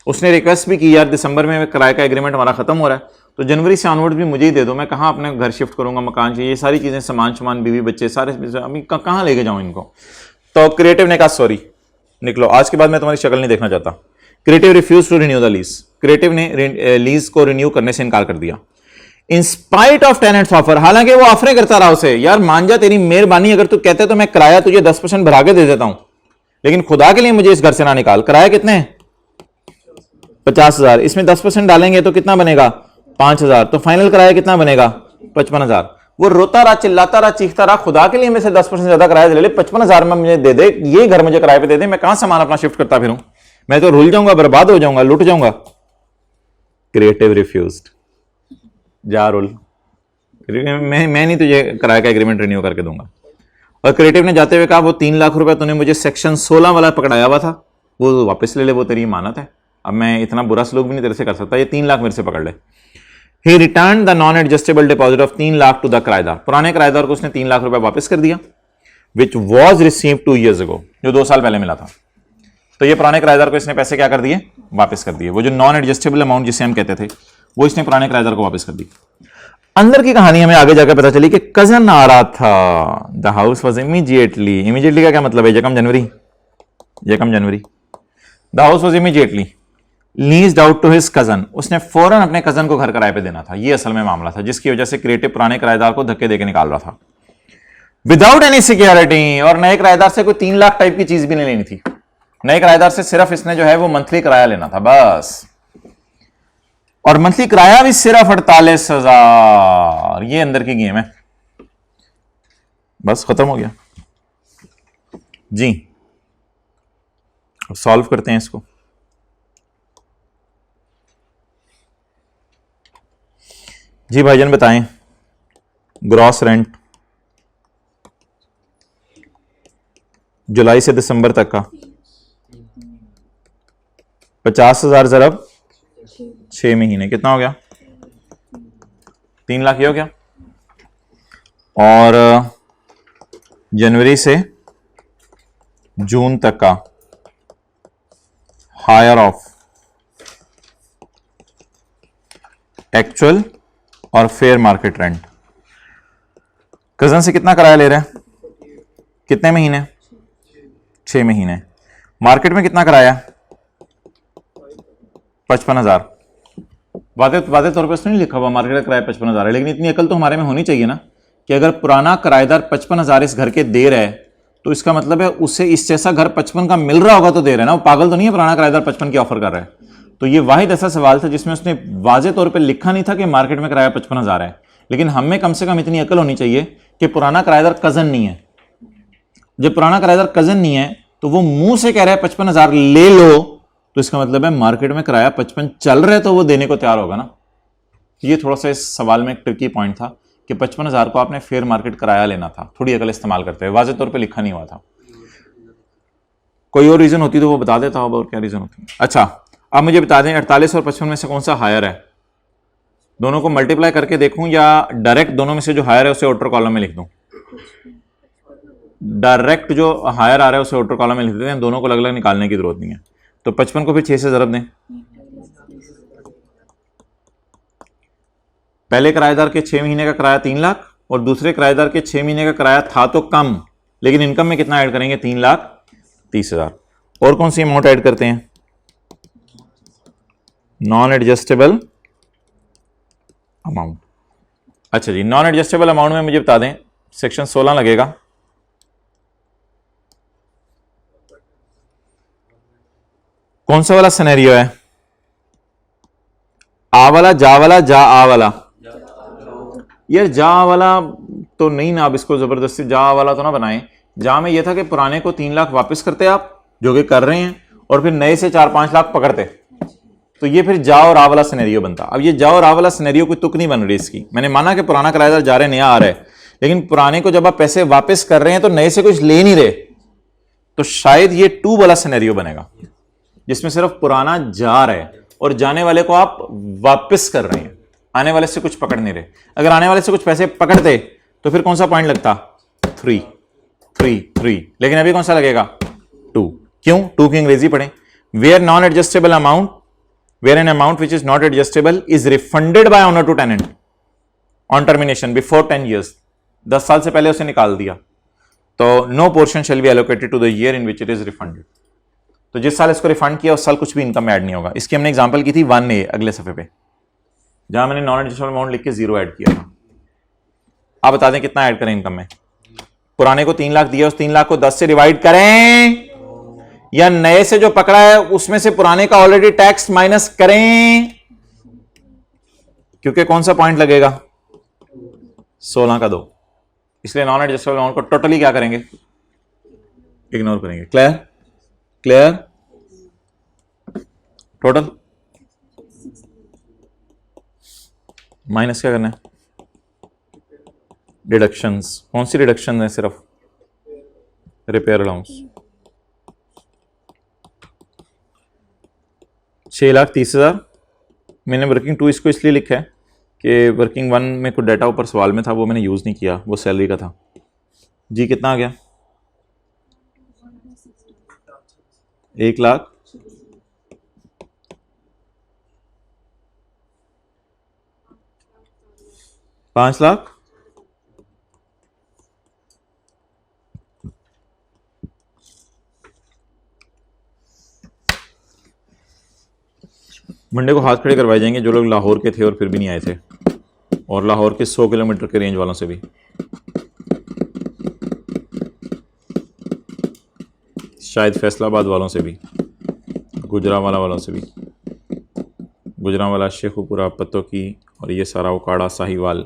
उसने रिक्वेस्ट भी की, यार दिसंबर में किराए का एग्रीमेंट हमारा खत्म हो रहा है, तो जनवरी से ऑनवर्ड भी मुझे ही दे दो, मैं कहाँ अपने घर शिफ्ट करूंगा, मकान चाहिए, ये सारी चीजें, सामान, बीवी बच्चे सारे, अभी कहाँ लेके जाऊं इनको। तो क्रिएटिव ने कहा सॉरी, निकलो, आज के बाद मैं तुम्हारी शक्ल नहीं देखना चाहता। Creative refuse to renew the lease. Creative ने लीज को रिन्यू करने से इनकार कर दिया। In spite of tenant's offer, हालांकि वो ऑफरें करता रहा उसे, यार मान जा तेरी मेहरबानी, अगर तू कहते तो मैं किराया तुझे 10% बढ़ा के दे देता हूं, लेकिन खुदा के लिए मुझे इस घर से ना निकाल। किराया कितने हैं? 50,000। इसमें 10% डालेंगे तो कितना बनेगा? 5,000। तो फाइनल किराया कितना बनेगा? 55,000। वो रोता रहा, चिल्लाता रहा, चीखता रहा, खुदा के लिए मेरे से 10% ज्यादा किराया ले ले, 55,000 में मुझे दे दे, ये घर मुझे किराए पे दे दे, मैं कहां सामान अपना शिफ्ट करता फिरूं, मैं तो रुल जाऊंगा, बर्बाद हो जाऊंगा, लुट जाऊंगा। क्रिएटिव रिफ्यूज्ड, जा रुल, मैं नहीं तुझे किराए का एग्रीमेंट रिन्यू करके दूंगा। और क्रिएटिव ने जाते हुए कहा वो 3 लाख रुपए तूने मुझे सेक्शन 16 वाला पकड़ाया हुआ था, वो वापस ले ले, वो तेरी इमानत है, अब मैं इतना बुरा सलूक भी नहीं तेरे से कर सकता, ये 3 लाख मेरे से पकड़ ले। He returned the non-adjustable deposit of 3 lakh to the किराएदार। पुराने किराएदार को उसने 3 लाख रुपए वापस कर दिया, which was received 2 years ago, जो 2 साल पहले मिला था। तो ये पुराने किराएदार को इसने पैसे क्या कर दिए? वापस कर दिए। वो जो नॉन एडजस्टेबल अमाउंट जिसे हम कहते थे, वो इसने पुराने किराएदार को वापस कर दी। अंदर की कहानी हमें आगे जाकर पता चली कि कजन आ रहा था। द हाउस वॉज इमीडिएटली का क्या मतलब है? यकम जनवरी। The house was immediately leased out to his cousin. उसने फौरन अपने कजन को घर किराए पे देना था, ये असल में मामला था, जिसकी वजह से क्रिएटिव पुराने किराएदार को धक्के देके निकाल रहा था विदाउट एनी सिक्योरिटी। और नए किराएदार से कोई 3 लाख टाइप की चीज भी नहीं लेनी थी। नए किराएदार से सिर्फ इसने जो है वो मंथली किराया लेना था बस, और मंथली किराया भी सिर्फ 48,000। ये अंदर की गेम है, बस खत्म हो गया जी। अब सॉल्व करते हैं इसको। जी भाईजान बताएं, ग्रॉस रेंट जुलाई से दिसंबर तक का 50,000 ज़रब 6 महीने कितना हो गया? 3 लाख ये हो गया। और जनवरी से जून तक का हायर ऑफ एक्चुअल और फेयर मार्केट रेंट। कजन से कितना किराया ले रहे हैं? कितने महीने? 6 महीने। मार्केट में कितना किराया? 55,000। वादे तौर पर उसने नहीं लिखा हुआ मार्केट का किराया 55,000 है, लेकिन इतनी अकल तो हमारे में होनी चाहिए ना कि अगर पुराना किराएदार 55,000 इस घर के दे रहा है तो इसका मतलब है उसे इस जैसा घर 55 का मिल रहा होगा तो दे रहा है ना, वो पागल तो नहीं है पुराना किराएदार 55 की ऑफर कर रहा है। तो ये वाहिद ऐसा सवाल था जिसमें उसने वाजे तौर पे लिखा नहीं था कि मार्केट में किराया 55,000 है, लेकिन हमें कम से कम इतनी अकल होनी चाहिए कि पुराना किराएदार कजन नहीं है। जब पुराना किराएदार कजन नहीं है तो वो मुंह से कह रहा है 55,000 ले लो, तो इसका मतलब है मार्केट में किराया 55 चल रहा है तो वो देने को तैयार होगा ना। ये थोड़ा सा इस सवाल में एक ट्रिकी पॉइंट था कि 55,000 को आपने फेयर मार्केट किराया लेना था, थोड़ी अकल इस्तेमाल करते हुए, वाज़े तौर पे लिखा नहीं हुआ था। कोई और रीजन होती तो वो बता देता, अब और क्या रीजन होती। अच्छा, अब मुझे बता दें 48 और 55 में से कौन सा हायर है? दोनों को मल्टीप्लाई करके देखूं या डायरेक्ट दोनों में से जो हायर है उसे आउटर कॉलम में लिख दूं? डायरेक्ट जो हायर आ रहा है उसे आउटर कॉलम में लिख देते हैं, दोनों को अलग अलग निकालने की जरूरत नहीं है। तो 55 को फिर 6 से ज़रब दें। पहले किराएदार के 6 महीने का किराया 3 लाख और दूसरे किराएदार के 6 महीने का किराया था तो कम, लेकिन इनकम में कितना ऐड करेंगे? 3,30,000। और कौन सी अमाउंट ऐड करते हैं? Non adjustable amount. अच्छा जी, नॉन एडजस्टेबल अमाउंट में मुझे बता दें सेक्शन 16 लगेगा। कौन सा वाला सिनेरियो है? आ वाला, जा वाला, जा आ वाला? यार जा वाला तो नहीं ना, अब इसको जबरदस्ती जा वाला तो ना बनाएं। जा में यह था कि पुराने को 3 लाख वापस करते आप, जो कि कर रहे हैं, और फिर नए से 4-5 लाख पकड़ते, तो ये फिर जा और आ वाला सिनेरियो बनता। अब ये जा और आ वाला सिनेरियो कोई तुक नहीं बन रही इसकी। मैंने माना कि पुराना किराएदार जा रहे, नया आ रहा है, लेकिन पुराने को जब आप पैसे वापस कर रहे हैं तो नए से कुछ ले नहीं रहे, तो शायद ये 2 वाला सिनेरियो बनेगा जिसमें सिर्फ पुराना जा रहा है और जाने वाले को आप वापस कर रहे हैं, आने वाले से कुछ पकड़ नहीं रहे। अगर आने वाले से कुछ पैसे पकड़ते तो फिर कौन सा पॉइंट लगता? 3, 3, 3, लेकिन अभी कौन सा लगेगा? 2। क्यों? 2 की अंग्रेजी पढ़ें। Where non adjustable amount, where an amount which is not adjustable is refunded by owner to tenant on termination before 10 years, 10 साल से पहले उसे निकाल दिया, तो no portion shall be allocated to the year in which it is refunded. तो जिस साल इसको रिफंड किया उस साल कुछ भी इनकम में ऐड नहीं होगा। इसकी हमने एग्जांपल की थी 1A अगले सफे पे, जहां मैंने नॉन एडजस्टेबल अमाउंट लिख के 0 ऐड किया था। आप बता दें कितना ऐड करें इनकम में? पुराने को 3 लाख दिया, उस 3 लाख को 10 से डिवाइड करें, या नए से जो पकड़ा है उसमें से पुराने का ऑलरेडी टैक्स माइनस करें, क्योंकि कौन सा पॉइंट लगेगा? 16 का 2। इसलिए नॉन एडजस्टेबल अमाउंट को टोटली क्या करेंगे? इग्नोर करेंगे। क्लियर? क्लियर? टोटल माइनस क्या करना है? डिडक्शंस। कौन सी डिडक्शन है? सिर्फ रिपेयर अलाउंस। 6,30,000। मैंने वर्किंग 2 इसको इसलिए लिखा है कि वर्किंग 1 में कुछ डाटा ऊपर सवाल में था, वो मैंने यूज नहीं किया, वो सैलरी का था। जी कितना आ गया? 1 लाख 5 लाख मंडे को हाथ खड़े करवाए जाएंगे जो लोग लाहौर के थे और फिर भी नहीं आए थे, और लाहौर के 100 किलोमीटर के रेंज वालों से भी, शायद फैसलाबाद वालों से भी, गुजरांवाला वालों से भी, गुजरांवाला, शेखुपुरा, पत्तों की, और ये सारा उकाड़ा, साहिवाल।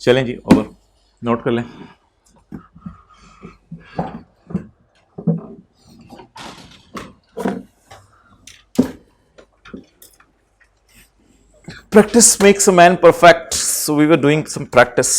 चलें जी, ओवर। नोट कर लें। Practice makes a man perfect. So we were doing some practice.